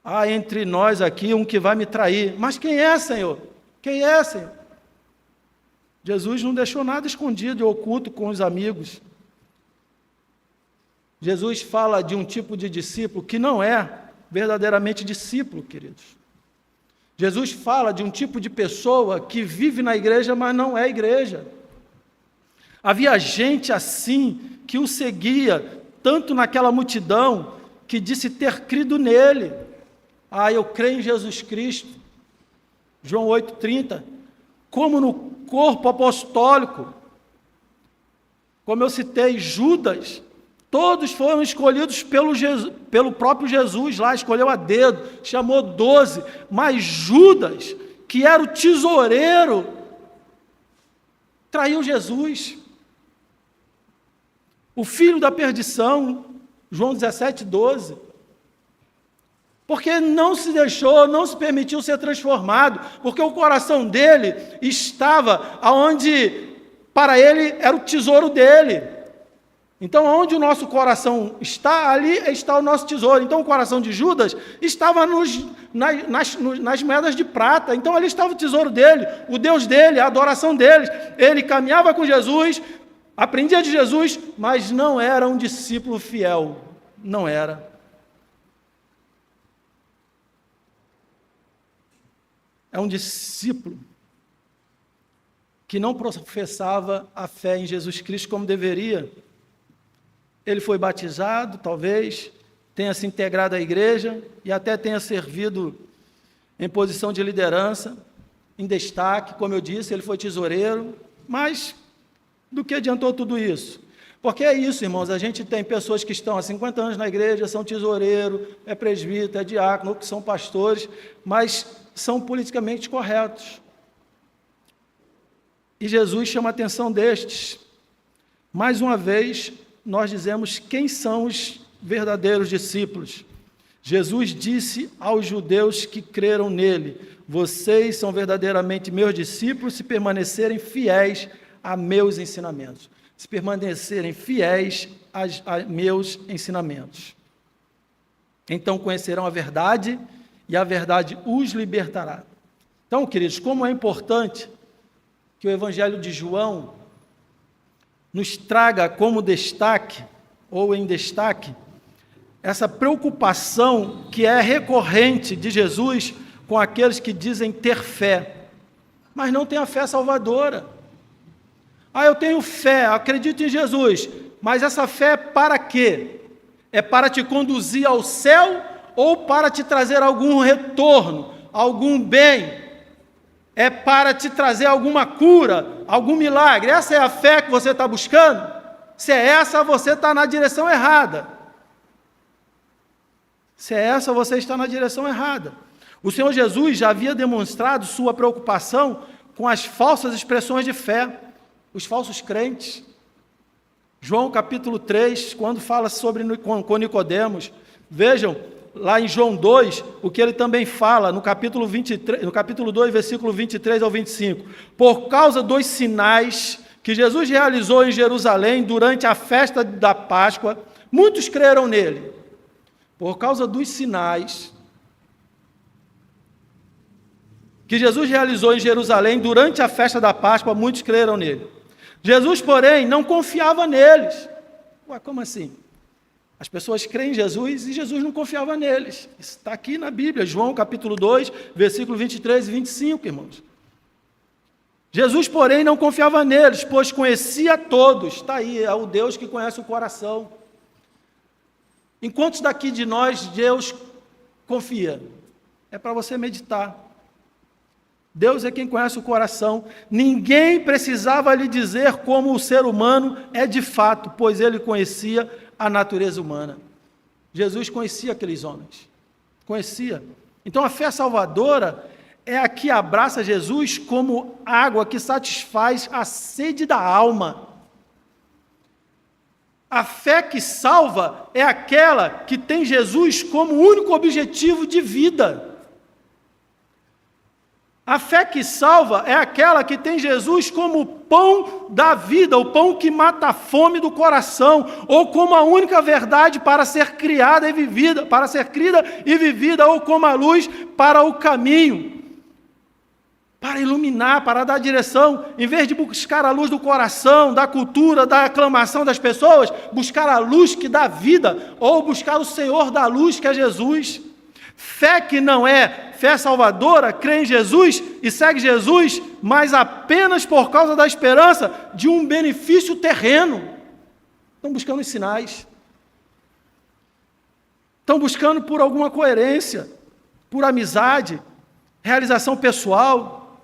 Há entre nós aqui um que vai me trair. Mas quem é, Senhor? Quem é, Senhor? Jesus não deixou nada escondido e oculto com os amigos. Jesus fala de um tipo de discípulo que não é verdadeiramente discípulo, queridos. Jesus fala de um tipo de pessoa que vive na igreja, mas não é igreja. Havia gente assim que o seguia, tanto naquela multidão, que disse ter crido nele. Eu creio em Jesus Cristo. João 8,30. Como no corpo apostólico, como eu citei, Judas, todos foram escolhidos pelo próprio Jesus lá, escolheu a dedo, chamou 12, mas Judas, que era o tesoureiro, traiu Jesus. O filho da perdição, João 17,12, porque não se deixou, não se permitiu ser transformado, porque o coração dele estava onde, para ele, era o tesouro dele. Então, onde o nosso coração está, ali está o nosso tesouro. Então, o coração de Judas estava nas moedas de prata. Então, ali estava o tesouro dele, o Deus dele, a adoração dele. Ele caminhava com Jesus, aprendia de Jesus, mas não era um discípulo fiel. Não era. É um discípulo que não professava a fé em Jesus Cristo como deveria. Ele foi batizado, talvez, tenha se integrado à igreja e até tenha servido em posição de liderança, em destaque, como eu disse, ele foi tesoureiro, mas do que adiantou tudo isso? Porque é isso, irmãos, a gente tem pessoas que estão há 50 anos na igreja, são tesoureiro, é presbítero, é diácono, que são pastores, mas são politicamente corretos. E Jesus chama a atenção destes. Mais uma vez, nós dizemos quem são os verdadeiros discípulos. Jesus disse aos judeus que creram nele: vocês são verdadeiramente meus discípulos se permanecerem fiéis a meus ensinamentos. Se permanecerem fiéis a meus ensinamentos. Então conhecerão a verdade, e a verdade os libertará. Então, queridos, como é importante que o Evangelho de João nos traga como destaque, ou em destaque, essa preocupação que é recorrente de Jesus com aqueles que dizem ter fé, mas não têm a fé salvadora. Eu tenho fé, acredito em Jesus, mas essa fé é para quê? É para te conduzir ao céu ou para te trazer algum retorno, algum bem? É para te trazer alguma cura, algum milagre? Essa é a fé que você está buscando? Se é essa, você está na direção errada. Se é essa, você está na direção errada. O Senhor Jesus já havia demonstrado sua preocupação com as falsas expressões de fé, os falsos crentes. João capítulo 3, quando fala com Nicodemos, vejam, lá em João 2, o que ele também fala, no capítulo 2, versículo 23 ao 25. Por causa dos sinais que Jesus realizou em Jerusalém durante a festa da Páscoa, muitos creram nele. Por causa dos sinais que Jesus realizou em Jerusalém durante a festa da Páscoa, muitos creram nele. Jesus, porém, não confiava neles. Como assim? As pessoas creem em Jesus e Jesus não confiava neles. Isso está aqui na Bíblia, João capítulo 2, versículo 23 e 25, irmãos. Jesus, porém, não confiava neles, pois conhecia todos. Está aí, é o Deus que conhece o coração. Em quantos daqui de nós Deus confia? É para você meditar. Deus é quem conhece o coração. Ninguém precisava lhe dizer como o ser humano é de fato, pois ele conhecia a natureza humana. Jesus conhecia aqueles homens. Conhecia. Então a fé salvadora é a que abraça Jesus como água que satisfaz a sede da alma. A fé que salva é aquela que tem Jesus como único objetivo de vida. A fé que salva é aquela que tem Jesus como o pão da vida, o pão que mata a fome do coração, ou como a única verdade para ser criada e vivida, para ser crida e vivida, ou como a luz para o caminho, para iluminar, para dar direção. Em vez de buscar a luz do coração, da cultura, da aclamação das pessoas, buscar a luz que dá vida, ou buscar o Senhor da luz, que é Jesus. Fé que não é fé salvadora, crê em Jesus e segue Jesus, mas apenas por causa da esperança de um benefício terreno. Estão buscando os sinais. Estão buscando por alguma coerência, por amizade, realização pessoal,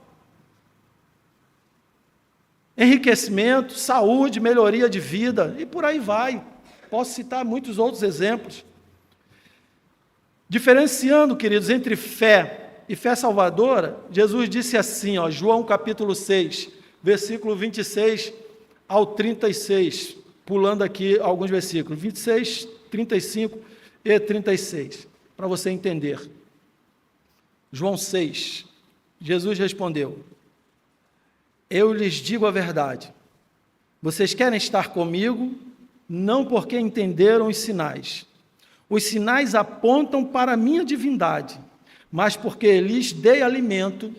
enriquecimento, saúde, melhoria de vida, e por aí vai. Posso citar muitos outros exemplos. Diferenciando, queridos, entre fé e fé salvadora, Jesus disse assim, João capítulo 6, versículo 26 ao 36, pulando aqui alguns versículos, 26, 35 e 36, para você entender. João 6, Jesus respondeu: eu lhes digo a verdade, vocês querem estar comigo, não porque entenderam os sinais. Os sinais apontam para a minha divindade, mas porque lhes dei alimento.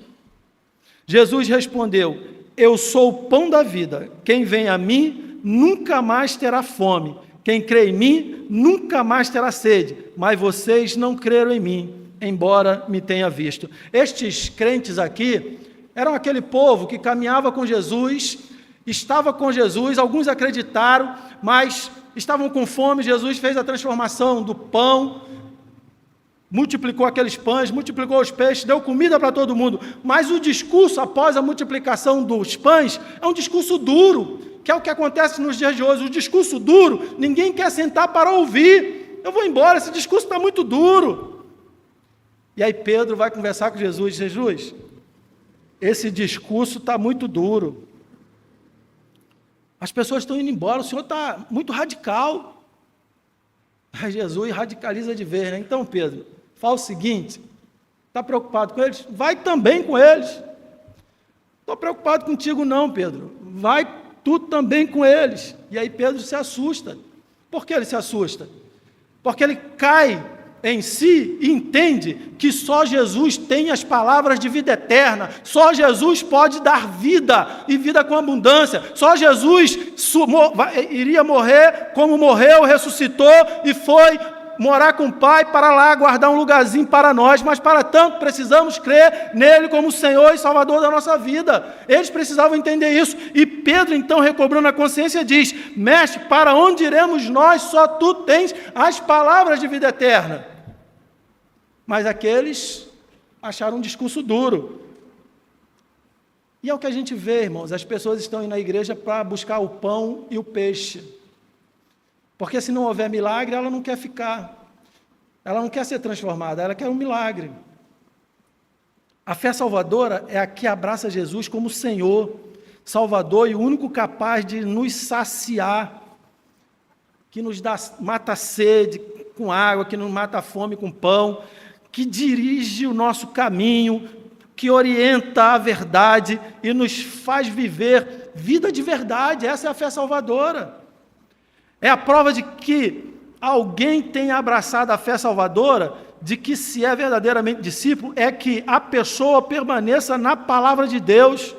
Jesus respondeu: eu sou o pão da vida, quem vem a mim nunca mais terá fome, quem crê em mim nunca mais terá sede, mas vocês não creram em mim, embora me tenha visto. Estes crentes aqui eram aquele povo que caminhava com Jesus, estava com Jesus, alguns acreditaram, mas estavam com fome. Jesus fez a transformação do pão multiplicou aqueles pães, multiplicou os peixes, deu comida para todo mundo. Mas o discurso após a multiplicação dos pães é um discurso duro, que é o que acontece nos dias de hoje. O discurso duro, ninguém quer sentar para ouvir. Eu vou embora, esse discurso está muito duro. E aí Pedro vai conversar com Jesus. Jesus, esse discurso está muito duro. As pessoas estão indo embora, o Senhor está muito radical. Aí Jesus radicaliza de vez, né? Então, Pedro, fala o seguinte, está preocupado com eles? Vai também com eles. Estou preocupado contigo não, Pedro. Vai tu também com eles. E aí Pedro se assusta. Por que ele se assusta? Porque ele cai em si e entende que só Jesus tem as palavras de vida eterna, só Jesus pode dar vida, e vida com abundância, só Jesus iria morrer como morreu, ressuscitou e foi morar com o Pai para lá guardar um lugarzinho para nós, mas para tanto precisamos crer nele como Senhor e Salvador da nossa vida. Eles precisavam entender isso, e Pedro então, recobrando a consciência, diz: Mestre, para onde iremos nós? Só tu tens as palavras de vida eterna. Mas aqueles acharam um discurso duro. E é o que a gente vê, irmãos, as pessoas estão indo na igreja para buscar o pão e o peixe. Porque se não houver milagre, ela não quer ficar. Ela não quer ser transformada, ela quer um milagre. A fé salvadora é a que abraça Jesus como Senhor, Salvador e o único capaz de nos saciar, que nos mata a sede com água, que nos mata a fome com pão, que dirige o nosso caminho, que orienta a verdade e nos faz viver vida de verdade. Essa é a fé salvadora. É a prova de que alguém tenha abraçado a fé salvadora, de que se é verdadeiramente discípulo, é que a pessoa permaneça na palavra de Deus.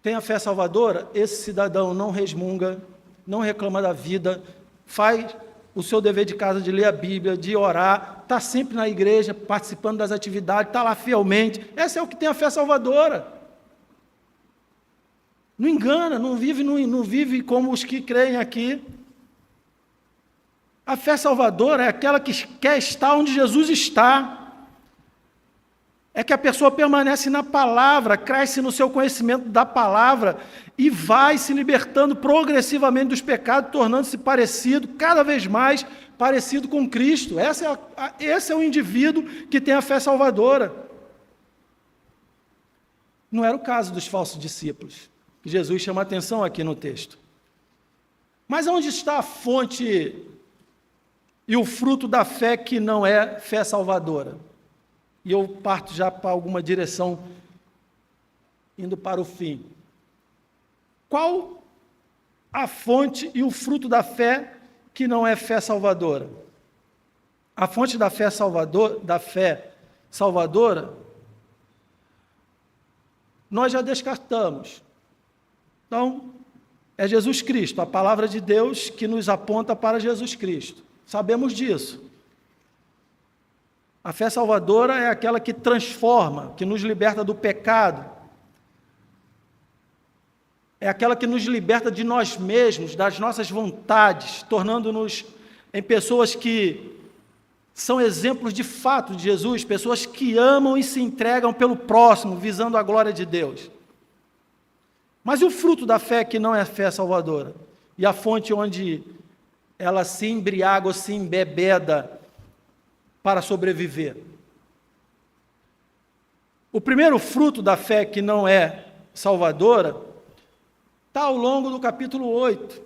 Tem a fé salvadora? Esse cidadão não resmunga, não reclama da vida, faz o seu dever de casa de ler a Bíblia, de orar, está sempre na igreja, participando das atividades, está lá fielmente. Essa é o que tem a fé salvadora. Não engana, não vive como os que creem aqui. A fé salvadora é aquela que quer estar onde Jesus está. É que a pessoa permanece na palavra, cresce no seu conhecimento da palavra e vai se libertando progressivamente dos pecados, tornando-se parecido, cada vez mais parecido com Cristo. Esse é o indivíduo que tem a fé salvadora. Não era o caso dos falsos discípulos, que Jesus chama a atenção aqui no texto. Mas onde está a fonte e o fruto da fé que não é fé salvadora? E eu parto já para alguma direção, indo para o fim. Qual a fonte e o fruto da fé que não é fé salvadora? A fonte da fé salvadora, nós já descartamos. Então, é Jesus Cristo, a palavra de Deus que nos aponta para Jesus Cristo. Sabemos disso. A fé salvadora é aquela que transforma, que nos liberta do pecado. É aquela que nos liberta de nós mesmos, das nossas vontades, tornando-nos em pessoas que são exemplos de fato de Jesus, pessoas que amam e se entregam pelo próximo, visando a glória de Deus. Mas e o fruto da fé que não é fé salvadora? E a fonte onde ela se embriaga ou se embebeda para sobreviver? O primeiro fruto da fé que não é salvadora está ao longo do capítulo 8.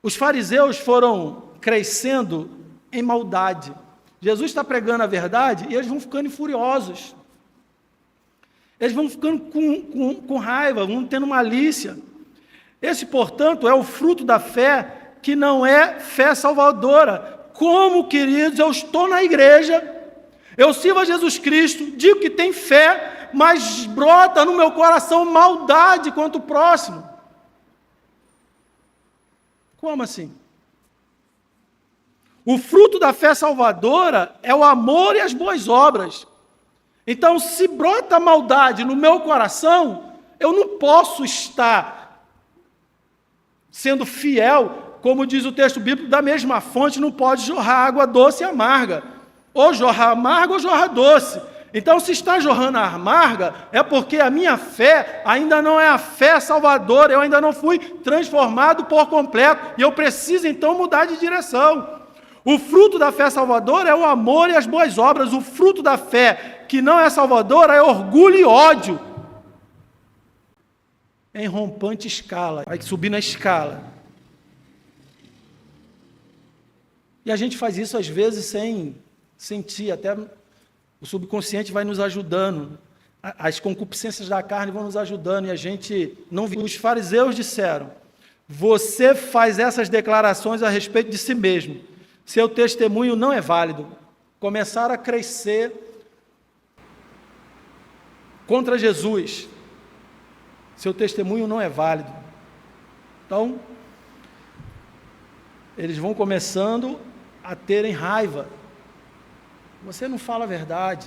Os fariseus foram crescendo em maldade. Jesus está pregando a verdade e eles vão ficando furiosos. Eles vão ficando com raiva, vão tendo malícia. Esse, portanto, é o fruto da fé que não é fé salvadora. Como, queridos, eu estou na igreja, eu sirvo a Jesus Cristo, digo que tem fé, mas brota no meu coração maldade contra o próximo. Como assim? O fruto da fé salvadora é o amor e as boas obras. Então, se brota maldade no meu coração, eu não posso estar sendo fiel como diz o texto bíblico, da mesma fonte não pode jorrar água doce e amarga. Ou jorra amarga ou jorra doce. Então, se está jorrando a amarga, é porque a minha fé ainda não é a fé salvadora, eu ainda não fui transformado por completo, e eu preciso então mudar de direção. O fruto da fé salvadora é o amor e as boas obras. O fruto da fé que não é salvadora é orgulho e ódio. É em rompante escala, vai subir na escala. E a gente faz isso às vezes sem sentir, até o subconsciente vai nos ajudando, as concupiscências da carne vão nos ajudando, e a gente não viu. Os fariseus disseram: você faz essas declarações a respeito de si mesmo, seu testemunho não é válido. Começaram a crescer contra Jesus. Seu testemunho não é válido. Então, eles vão começando a terem raiva. Você não fala a verdade.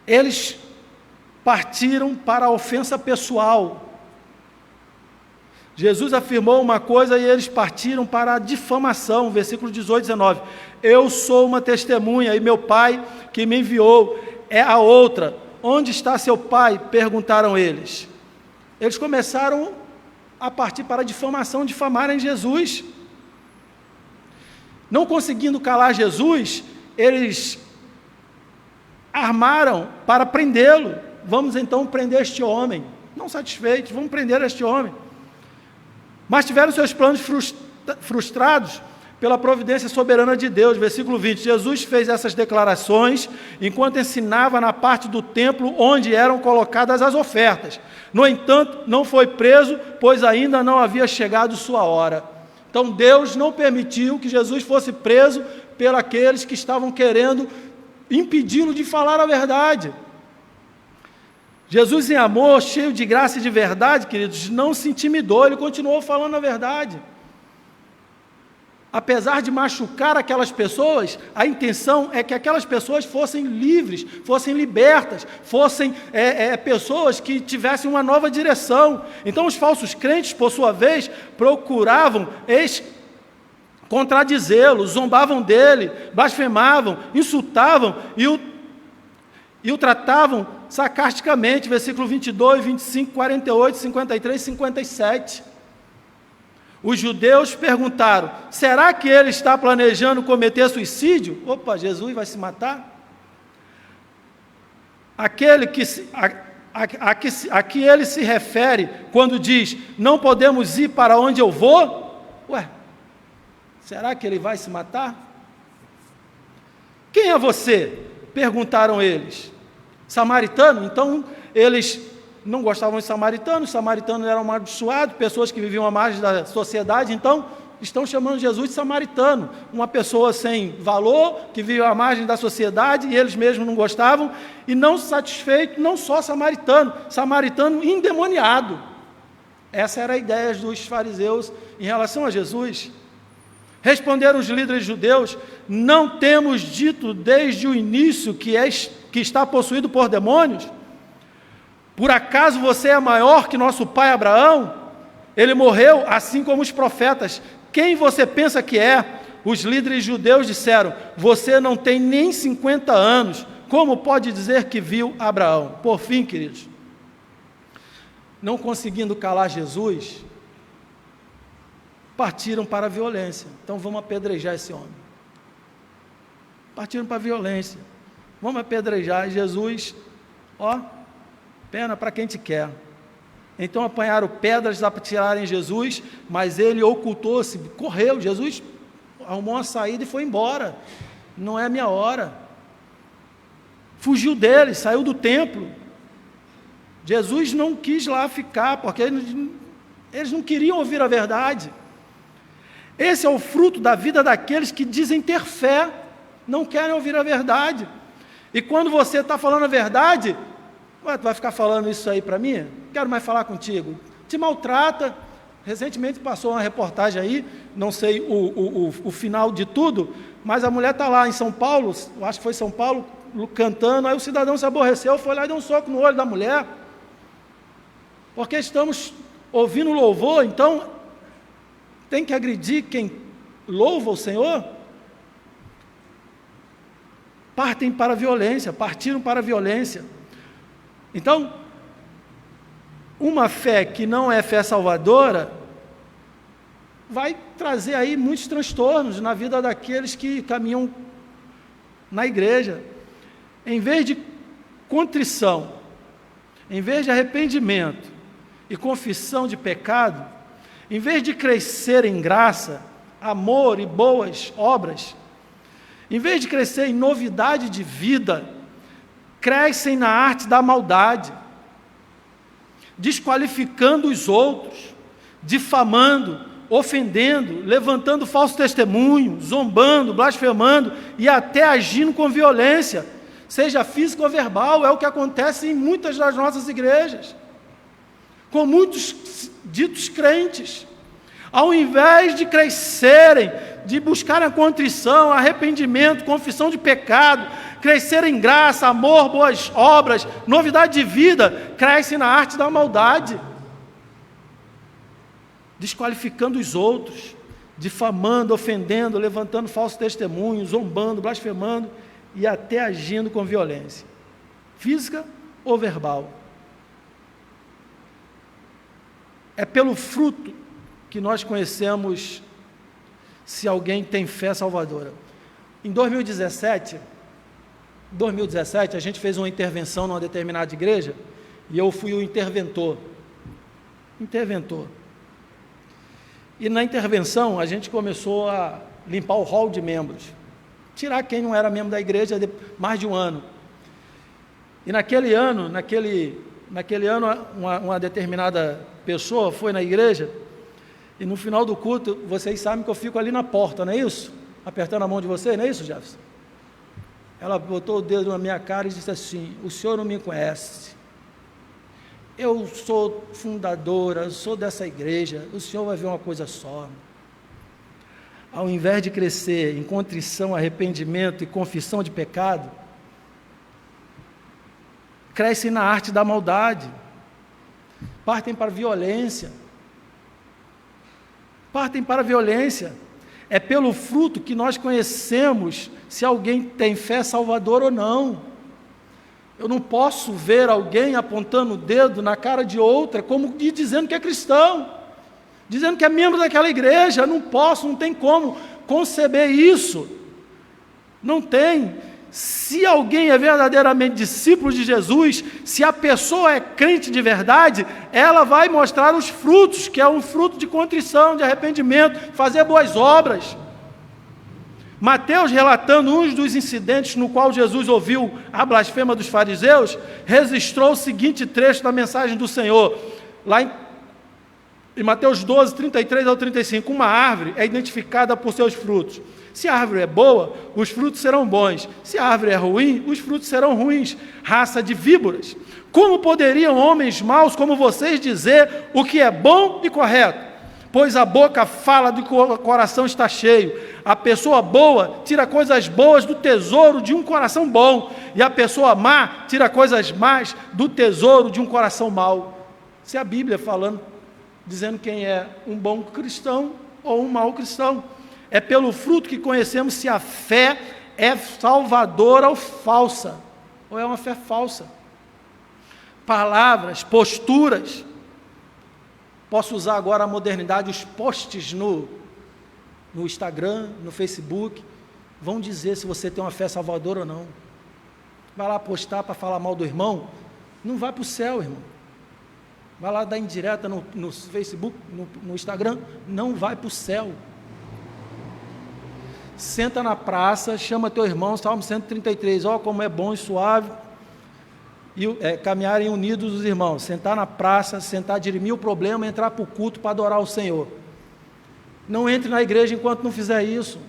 Eles partiram para a ofensa pessoal. Jesus afirmou uma coisa e eles partiram para a difamação, versículo 18 e 19. Eu sou uma testemunha e meu Pai que me enviou é a outra. Onde está seu Pai? Perguntaram eles. Eles começaram a partir para a difamação, difamarem Jesus. Não conseguindo calar Jesus, eles armaram para prendê-lo. Vamos então prender este homem. Não satisfeitos, vamos prender este homem. Mas tiveram seus planos frustrados pela providência soberana de Deus. Versículo 20, Jesus fez essas declarações enquanto ensinava na parte do templo onde eram colocadas as ofertas. No entanto, não foi preso, pois ainda não havia chegado sua hora. Então Deus não permitiu que Jesus fosse preso por aqueles que estavam querendo impedi-lo de falar a verdade. Jesus, em amor, cheio de graça e de verdade, queridos, não se intimidou, ele continuou falando a verdade. Apesar de machucar aquelas pessoas, a intenção é que aquelas pessoas fossem livres, fossem libertas, fossem pessoas que tivessem uma nova direção. Então os falsos crentes, por sua vez, procuravam contradizê-lo, zombavam dele, blasfemavam, insultavam e o tratavam sarcasticamente. Versículo 22, 25, 48, 53, 57. Os judeus perguntaram: será que ele está planejando cometer suicídio? Opa, Jesus vai se matar? Aquele a que ele se refere quando diz: não podemos ir para onde eu vou? Ué, será que ele vai se matar? Quem é você? Perguntaram eles. Samaritano? Então eles não gostavam de samaritanos, os samaritanos eram amaldiçoados, pessoas que viviam à margem da sociedade, então estão chamando Jesus de samaritano, uma pessoa sem valor, que vive à margem da sociedade, e eles mesmos não gostavam, e não satisfeito, não só samaritano endemoniado. Essa era a ideia dos fariseus em relação a Jesus. Responderam os líderes judeus: não temos dito desde o início que está possuído por demônios? Por acaso você é maior que nosso pai Abraão? Ele morreu assim como os profetas. Quem você pensa que é? Os líderes judeus disseram: você não tem nem 50 anos, como pode dizer que viu Abraão? Por fim, queridos, não conseguindo calar Jesus, partiram para a violência. Então vamos apedrejar esse homem. Partiram para a violência. Vamos apedrejar Jesus, pena para quem te quer. Então apanharam pedras para tirarem Jesus, mas ele ocultou-se, correu. Jesus arrumou uma saída e foi embora. Não é a minha hora. Fugiu deles, saiu do templo. Jesus não quis lá ficar, porque eles não queriam ouvir a verdade. Esse é o fruto da vida daqueles que dizem ter fé, não querem ouvir a verdade. E quando você está falando a verdade, tu vai ficar falando isso aí para mim? Quero mais falar contigo. Te maltrata. Recentemente passou uma reportagem aí, não sei o final de tudo, mas a mulher está lá em São Paulo, acho que foi São Paulo, cantando, aí o cidadão se aborreceu, foi lá e deu um soco no olho da mulher. Porque estamos ouvindo louvor, então tem que agredir quem louva o Senhor? Partiram para a violência. Então, uma fé que não é fé salvadora, vai trazer aí muitos transtornos na vida daqueles que caminham na igreja. Em vez de contrição, em vez de arrependimento e confissão de pecado, em vez de crescer em graça, amor e boas obras, em vez de crescer em novidade de vida, crescem na arte da maldade, desqualificando os outros, difamando, ofendendo, levantando falso testemunho, zombando, blasfemando e até agindo com violência, seja física ou verbal. É o que acontece em muitas das nossas igrejas, com muitos ditos crentes. Ao invés de crescerem, de buscarem a contrição, arrependimento, confissão de pecado, crescerem em graça, amor, boas obras, novidade de vida, crescem na arte da maldade, desqualificando os outros, difamando, ofendendo, levantando falso testemunho, zombando, blasfemando e até agindo com violência, física ou verbal. É pelo fruto que nós conhecemos se alguém tem fé salvadora. Em 2017, a gente fez uma intervenção numa determinada igreja e eu fui o interventor. E na intervenção a gente começou a limpar o hall de membros, tirar quem não era membro da igreja de mais de um ano. E naquele ano, uma determinada pessoa foi na igreja e no final do culto, vocês sabem que eu fico ali na porta, não é isso? Apertando a mão de vocês, não é isso, Jefferson? Ela botou o dedo na minha cara e disse assim: o senhor não me conhece, eu sou fundadora, sou dessa igreja, o senhor vai ver uma coisa só. Ao invés de crescer em contrição, arrependimento e confissão de pecado, crescem na arte da maldade, partem para a violência. É pelo fruto que nós conhecemos se alguém tem fé salvadora ou não. Eu não posso ver alguém apontando o dedo na cara de outra, como dizendo que é cristão, dizendo que é membro daquela igreja. Não posso, não tem como conceber isso. Não tem. Se alguém é verdadeiramente discípulo de Jesus, se a pessoa é crente de verdade, ela vai mostrar os frutos, que é um fruto de contrição, de arrependimento, fazer boas obras. Mateus, relatando um dos incidentes no qual Jesus ouviu a blasfêmia dos fariseus, registrou o seguinte trecho da mensagem do Senhor, lá em Mateus 12, 33 ao 35, uma árvore é identificada por seus frutos. Se a árvore é boa, os frutos serão bons. Se a árvore é ruim, os frutos serão ruins. Raça de víboras. Como poderiam homens maus como vocês dizer o que é bom e correto? Pois a boca fala do que o coração está cheio. A pessoa boa tira coisas boas do tesouro de um coração bom, e a pessoa má tira coisas más do tesouro de um coração mau. Isso é a Bíblia falando, dizendo quem é um bom cristão ou um mau cristão. É pelo fruto que conhecemos se a fé é salvadora ou falsa, ou é uma fé falsa. Palavras, posturas. Posso usar agora a modernidade, os posts no Instagram, no Facebook, vão dizer se você tem uma fé salvadora ou não. Vai lá postar para falar mal do irmão, não vai para o céu, irmão. Vai lá dar indireta no Facebook, no Instagram, não vai para o céu. Senta na praça, chama teu irmão, Salmo 133, ó como é bom e suave, caminharem unidos os irmãos, sentar na praça, sentar, dirimir o problema, entrar para o culto para adorar o Senhor. Não entre na igreja enquanto não fizer isso.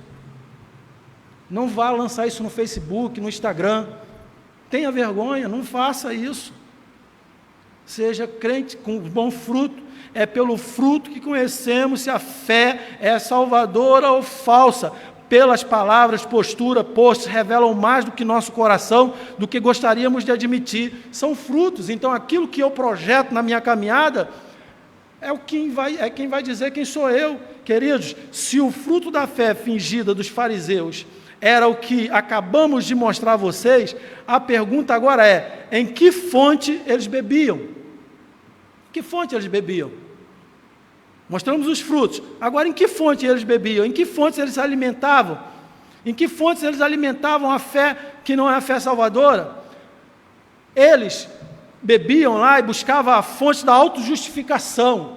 Não vá lançar isso no Facebook, no Instagram. Tenha vergonha, não faça isso. Seja crente com bom fruto. É pelo fruto que conhecemos se a fé é salvadora ou falsa. Pelas palavras, postura, postos, revelam mais do que nosso coração, do que gostaríamos de admitir. São frutos. Então, aquilo que eu projeto na minha caminhada quem vai dizer quem sou eu. Queridos, se o fruto da fé fingida dos fariseus era o que acabamos de mostrar a vocês, a pergunta agora é: em que fonte eles bebiam? Que fonte eles bebiam? Mostramos os frutos. Agora, em que fonte eles bebiam? Em que fontes eles se alimentavam? Em que fontes eles alimentavam a fé que não é a fé salvadora? Eles bebiam lá e buscavam a fonte da autojustificação.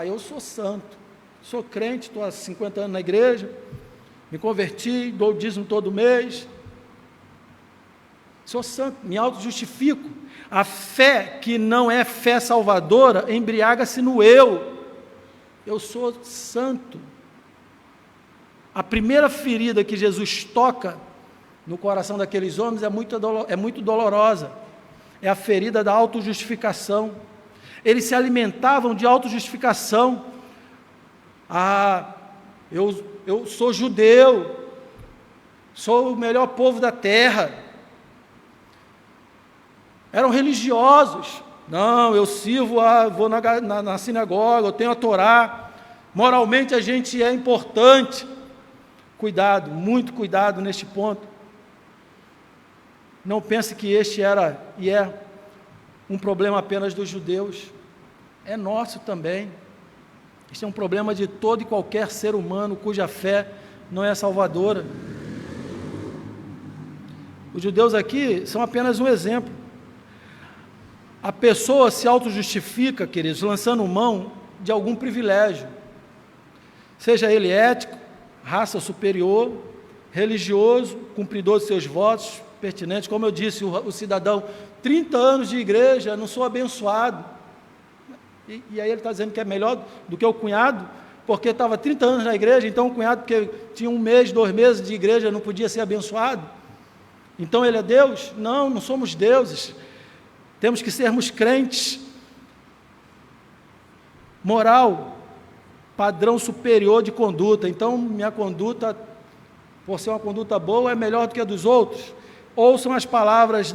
Eu sou santo, sou crente, estou há 50 anos na igreja, me converti, dou o dízimo todo mês, sou santo, me autojustifico. A fé que não é fé salvadora embriaga-se no eu sou santo. A primeira ferida que Jesus toca no coração daqueles homens é muito dolorosa, é a ferida da autojustificação. Eles se alimentavam de autojustificação. Eu sou judeu, sou o melhor povo da terra. Eram religiosos. Não, eu sirvo, vou na sinagoga, eu tenho a Torá, moralmente a gente é importante. Cuidado, muito cuidado neste ponto. Não pense que este era e é um problema apenas dos judeus, é nosso também. Este é um problema de todo e qualquer ser humano cuja fé não é salvadora. Os judeus aqui são apenas um exemplo. A pessoa se autojustifica, queridos, lançando mão de algum privilégio, seja ele ético, raça superior, religioso, cumpridor de seus votos pertinentes. Como eu disse, o cidadão, 30 anos de igreja, não sou abençoado. E aí ele está dizendo que é melhor do que o cunhado, porque estava 30 anos na igreja, então o cunhado, porque tinha 1 mês, 2 meses de igreja, não podia ser abençoado. Então ele é Deus? Não somos deuses. Temos que sermos crentes. Moral, padrão superior de conduta. Então, minha conduta, por ser uma conduta boa, é melhor do que a dos outros. Ouçam as palavras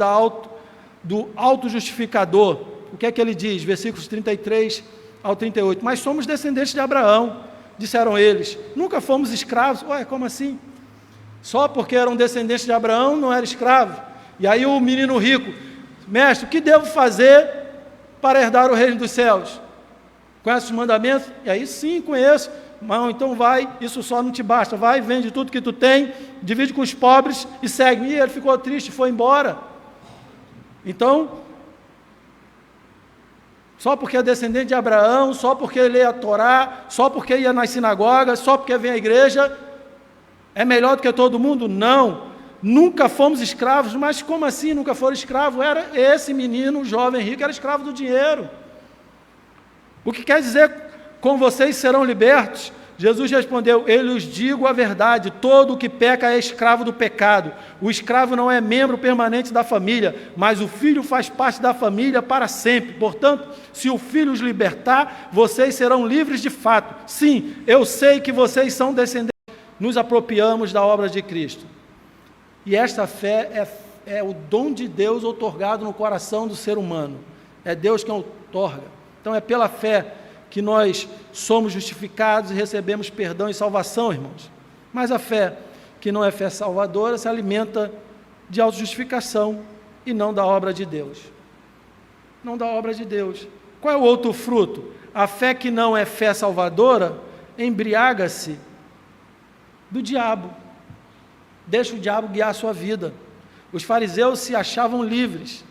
do autojustificador. O que é que ele diz? Versículos 33 ao 38. Mas somos descendentes de Abraão, disseram eles. Nunca fomos escravos. Ué, como assim? Só porque eram descendentes de Abraão, não era escravo. E aí o menino rico: mestre, o que devo fazer para herdar o reino dos céus? Conhece os mandamentos? E aí, sim, conheço. Não, então vai, isso só não te basta. Vai, vende tudo que tu tem, divide com os pobres e segue. E ele ficou triste, foi embora. Então, só porque é descendente de Abraão, só porque lê a Torá, só porque ia nas sinagogas, só porque vem à igreja, é melhor do que todo mundo? Não. Nunca fomos escravos. Mas como assim nunca foram escravos? Era esse menino, o jovem rico, era escravo do dinheiro. O que quer dizer, com vocês serão libertos? Jesus respondeu: eu lhes digo a verdade, todo o que peca é escravo do pecado. O escravo não é membro permanente da família, mas o filho faz parte da família para sempre. Portanto, se o filho os libertar, vocês serão livres de fato. Sim, eu sei que vocês são descendentes. Nos apropriamos da obra de Cristo. E esta fé é o dom de Deus outorgado no coração do ser humano. É Deus quem outorga. Então é pela fé que nós somos justificados e recebemos perdão e salvação, irmãos. Mas a fé que não é fé salvadora se alimenta de autojustificação e não da obra de Deus. Não da obra de Deus. Qual é o outro fruto? A fé que não é fé salvadora embriaga-se do diabo. Deixa o diabo guiar a sua vida. Os fariseus se achavam livres,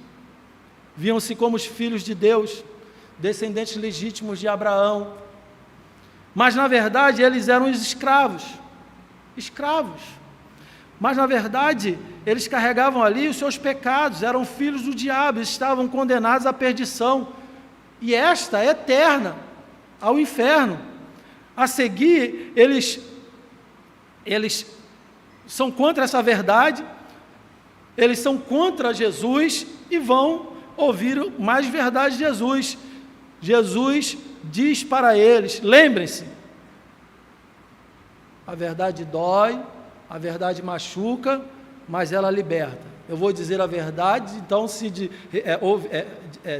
viam-se como os filhos de Deus, descendentes legítimos de Abraão, mas na verdade eles eram os escravos, mas na verdade eles carregavam ali os seus pecados, eram filhos do diabo, estavam condenados à perdição, e esta é eterna, ao inferno. A seguir, eles são contra essa verdade, eles são contra Jesus e vão ouvir mais verdade de Jesus. Jesus diz para eles, lembrem-se, a verdade dói, a verdade machuca, mas ela liberta. Eu vou dizer a verdade, então se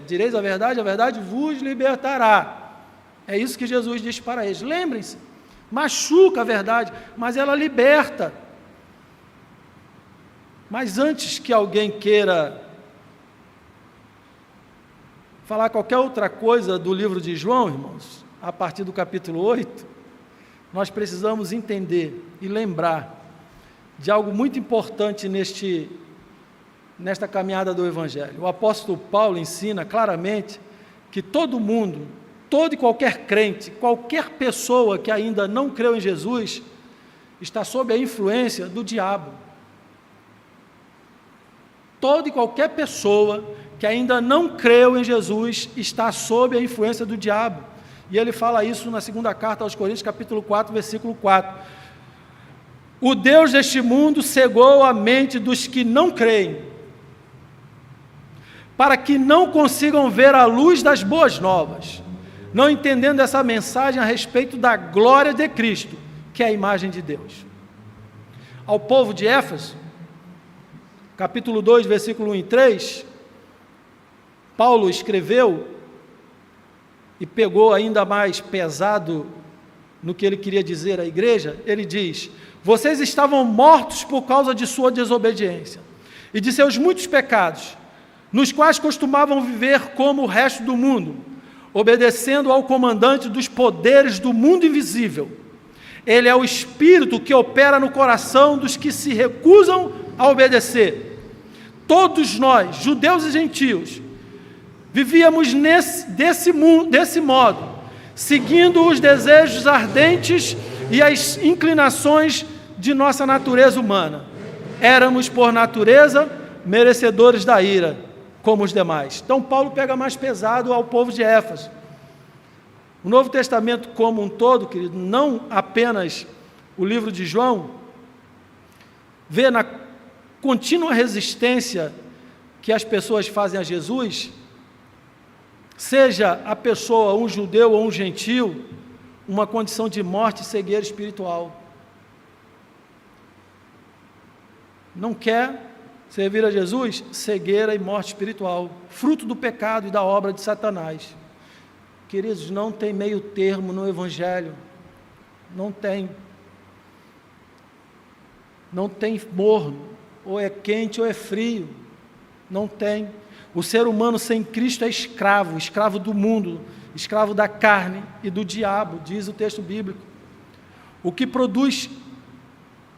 direis a verdade vos libertará. É isso que Jesus diz para eles. Lembrem-se, machuca a verdade, mas ela liberta. Mas antes que alguém queira falar qualquer outra coisa do livro de João, irmãos, a partir do capítulo 8, nós precisamos entender e lembrar de algo muito importante nesta caminhada do Evangelho. O apóstolo Paulo ensina claramente que todo mundo, todo e qualquer crente, qualquer pessoa que ainda não creu em Jesus, está sob a influência do diabo. Toda e qualquer pessoa que ainda não creu em Jesus está sob a influência do diabo. E ele fala isso na segunda carta aos Coríntios, capítulo 4, versículo 4. O Deus deste mundo cegou a mente dos que não creem, para que não consigam ver a luz das boas novas, não entendendo essa mensagem a respeito da glória de Cristo, que é a imagem de Deus. Ao povo de Éfeso, capítulo 2, versículo 1 e 3, Paulo escreveu e pegou ainda mais pesado no que ele queria dizer à igreja. Ele diz: vocês estavam mortos por causa de sua desobediência e de seus muitos pecados, nos quais costumavam viver como o resto do mundo, obedecendo ao comandante dos poderes do mundo invisível. Ele é o Espírito que opera no coração dos que se recusam a obedecer. Todos nós, judeus e gentios, vivíamos desse modo, seguindo os desejos ardentes e as inclinações de nossa natureza humana. Éramos, por natureza, merecedores da ira, como os demais. Então, Paulo pega mais pesado ao povo de Éfeso. O Novo Testamento como um todo, querido, não apenas o livro de João, vê na contínua resistência que as pessoas fazem a Jesus, seja a pessoa um judeu ou um gentil, uma condição de morte e cegueira espiritual. Não quer servir a Jesus? Cegueira e morte espiritual, fruto do pecado e da obra de Satanás. Queridos, não tem meio termo no Evangelho, não tem morno, ou é quente ou é frio, não tem. O ser humano sem Cristo é escravo, escravo do mundo, escravo da carne e do diabo, diz o texto bíblico. O que produz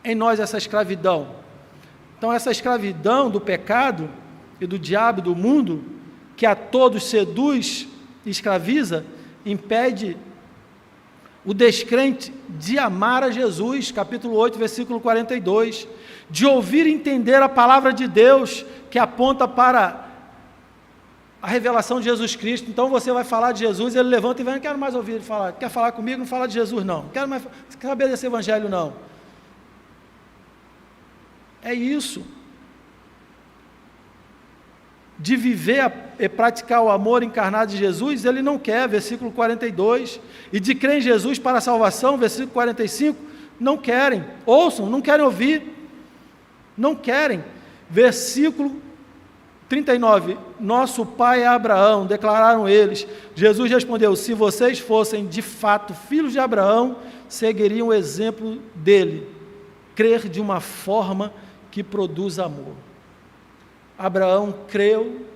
em nós essa escravidão? Então, essa escravidão do pecado e do diabo e do mundo, que a todos seduz e escraviza, impede o descrente de amar a Jesus, capítulo 8, versículo 42, de ouvir e entender a palavra de Deus, que aponta para a revelação de Jesus Cristo. Então você vai falar de Jesus, ele levanta e vai: não quero mais ouvir ele falar. Quer falar comigo? Não fala de Jesus não. Não quero mais saber desse evangelho não. É isso. De viver e praticar o amor encarnado de Jesus, ele não quer, versículo 42, e de crer em Jesus para a salvação, versículo 45, não querem, ouçam, não querem ouvir, não querem. Versículo 39, nosso pai é Abraão, declararam eles. Jesus respondeu: se vocês fossem de fato filhos de Abraão, seguiriam o exemplo dele, crer de uma forma que produz amor. Abraão creu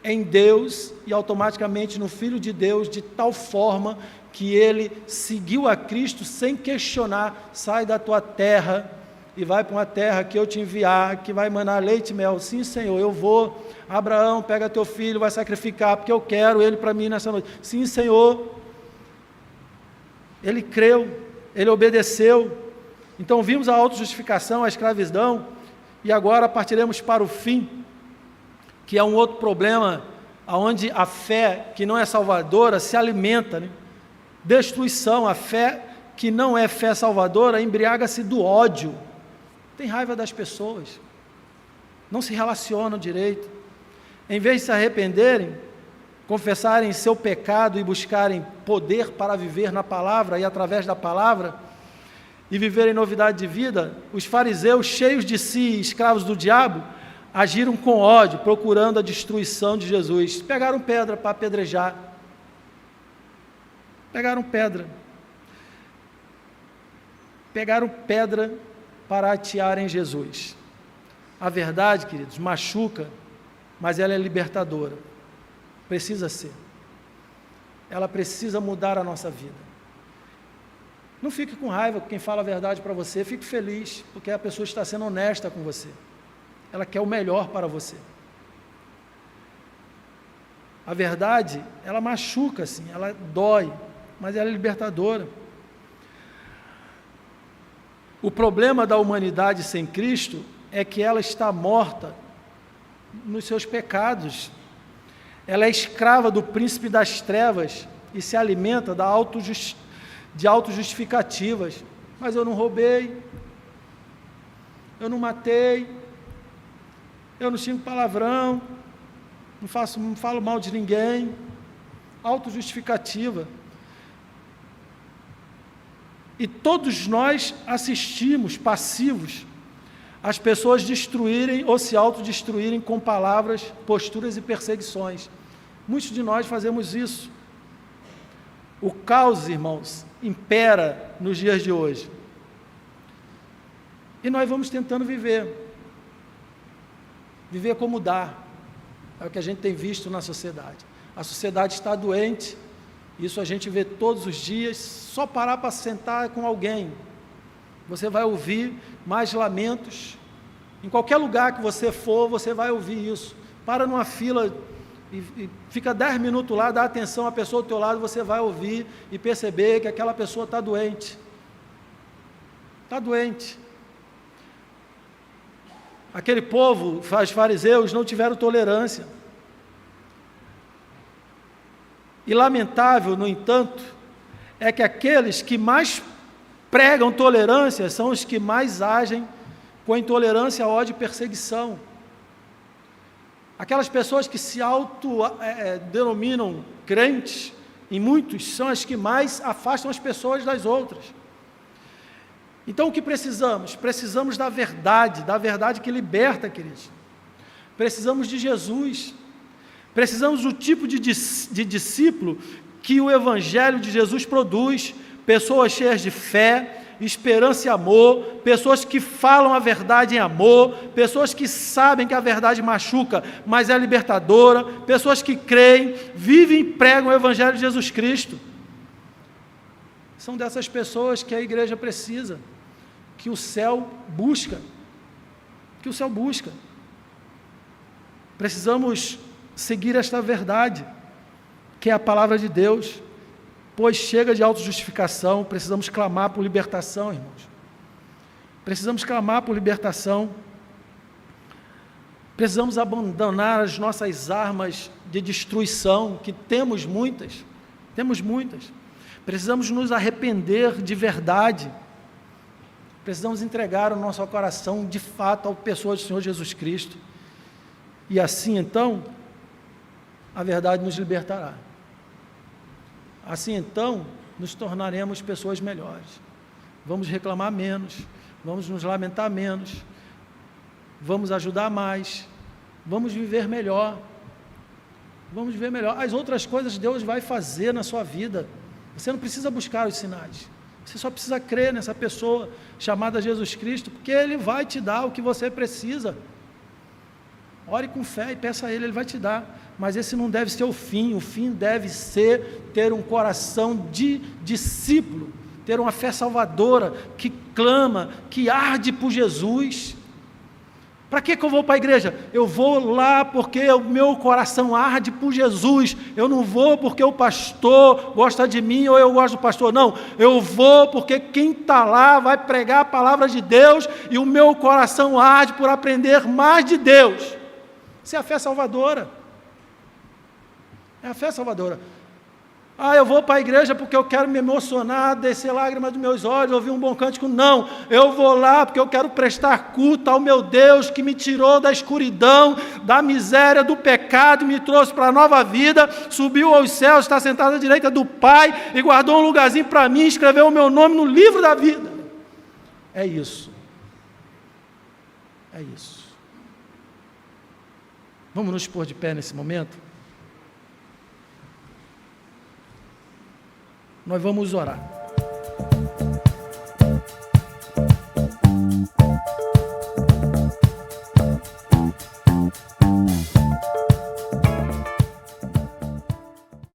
em Deus e automaticamente no Filho de Deus, de tal forma que ele seguiu a Cristo sem questionar: sai da tua terra e vai para uma terra que eu te enviar, que vai manar leite e mel. Sim, Senhor, eu vou. Abraão, pega teu filho, vai sacrificar, porque eu quero ele para mim nessa noite. Sim, Senhor. Ele creu, ele obedeceu. Então vimos a autojustificação, a escravidão, e agora partiremos para o fim, que é um outro problema, onde a fé que não é salvadora se alimenta, né? Destruição. A fé que não é fé salvadora embriaga-se do ódio, tem raiva das pessoas, não se relacionam direito. Em vez de se arrependerem, confessarem seu pecado e buscarem poder para viver na palavra e através da palavra, e viverem novidade de vida, os fariseus, cheios de si, escravos do diabo, agiram com ódio, procurando a destruição de Jesus. Pegaram pedra para apedrejar. Pegaram pedra. Pegaram pedra para atearem Jesus. A verdade, queridos, machuca, mas ela é libertadora. Precisa ser. Ela precisa mudar a nossa vida. Não fique com raiva com quem fala a verdade para você, fique feliz, porque a pessoa está sendo honesta com você. Ela quer o melhor para você. A verdade, ela machuca, sim, ela dói, mas ela é libertadora. O problema da humanidade sem Cristo é que ela está morta nos seus pecados. Ela é escrava do príncipe das trevas e se alimenta de autojustificativas. Mas eu não roubei, eu não matei, eu não xingo palavrão, não falo mal de ninguém. Autojustificativa. E todos nós assistimos, passivos, as pessoas destruírem ou se autodestruírem com palavras, posturas e perseguições. Muitos de nós fazemos isso. O caos, irmãos, impera nos dias de hoje. E nós vamos tentando viver como dá. É o que a gente tem visto na sociedade. A sociedade está doente, isso a gente vê todos os dias. Só parar para sentar com alguém, você vai ouvir mais lamentos. Em qualquer lugar que você for, você vai ouvir isso. Para numa fila e fica 10 minutos lá, dá atenção à pessoa do teu lado, você vai ouvir e perceber que aquela pessoa está doente. Está doente. Aquele povo, os fariseus, não tiveram tolerância. E lamentável, no entanto, é que aqueles que mais pregam tolerância são os que mais agem com intolerância, ódio e perseguição. Aquelas pessoas que se denominam crentes, em muitos, são as que mais afastam as pessoas das outras. Então o que precisamos? Precisamos da verdade que liberta, queridos. Precisamos de Jesus. Precisamos do tipo de discípulo que o Evangelho de Jesus produz, pessoas cheias de fé, esperança e amor, pessoas que falam a verdade em amor, pessoas que sabem que a verdade machuca, mas é libertadora, pessoas que creem, vivem e pregam o Evangelho de Jesus Cristo. São dessas pessoas que a igreja precisa, que o céu busca, Precisamos seguir esta verdade, que é a palavra de Deus, pois chega de autojustificação, precisamos clamar por libertação, irmãos. Precisamos clamar por libertação. Precisamos abandonar as nossas armas de destruição, que temos muitas. Precisamos nos arrepender de verdade. Precisamos entregar o nosso coração, de fato, à pessoa do Senhor Jesus Cristo. E assim, então, a verdade nos libertará. Assim, então, nos tornaremos pessoas melhores. Vamos reclamar menos, vamos nos lamentar menos, vamos ajudar mais, vamos viver melhor. As outras coisas Deus vai fazer na sua vida. Você não precisa buscar os sinais. Você só precisa crer nessa pessoa chamada Jesus Cristo, porque Ele vai te dar o que você precisa. Ore com fé e peça a Ele, Ele vai te dar. Mas esse não deve ser o fim deve ser ter um coração de discípulo, ter uma fé salvadora, que clama, que arde por Jesus. Para que eu vou para a igreja? Eu vou lá porque o meu coração arde por Jesus. Eu não vou porque o pastor gosta de mim ou eu gosto do pastor. Não, eu vou porque quem está lá vai pregar a palavra de Deus e o meu coração arde por aprender mais de Deus. Isso é a fé salvadora. É a fé salvadora. Eu vou para a igreja porque eu quero me emocionar, descer lágrimas dos meus olhos, ouvir um bom cântico. Não, eu vou lá porque eu quero prestar culto ao meu Deus que me tirou da escuridão, da miséria, do pecado, me trouxe para a nova vida, subiu aos céus, está sentado à direita do Pai e guardou um lugarzinho para mim, escreveu o meu nome no livro da vida. É isso. É isso. Vamos nos pôr de pé nesse momento? Nós vamos orar.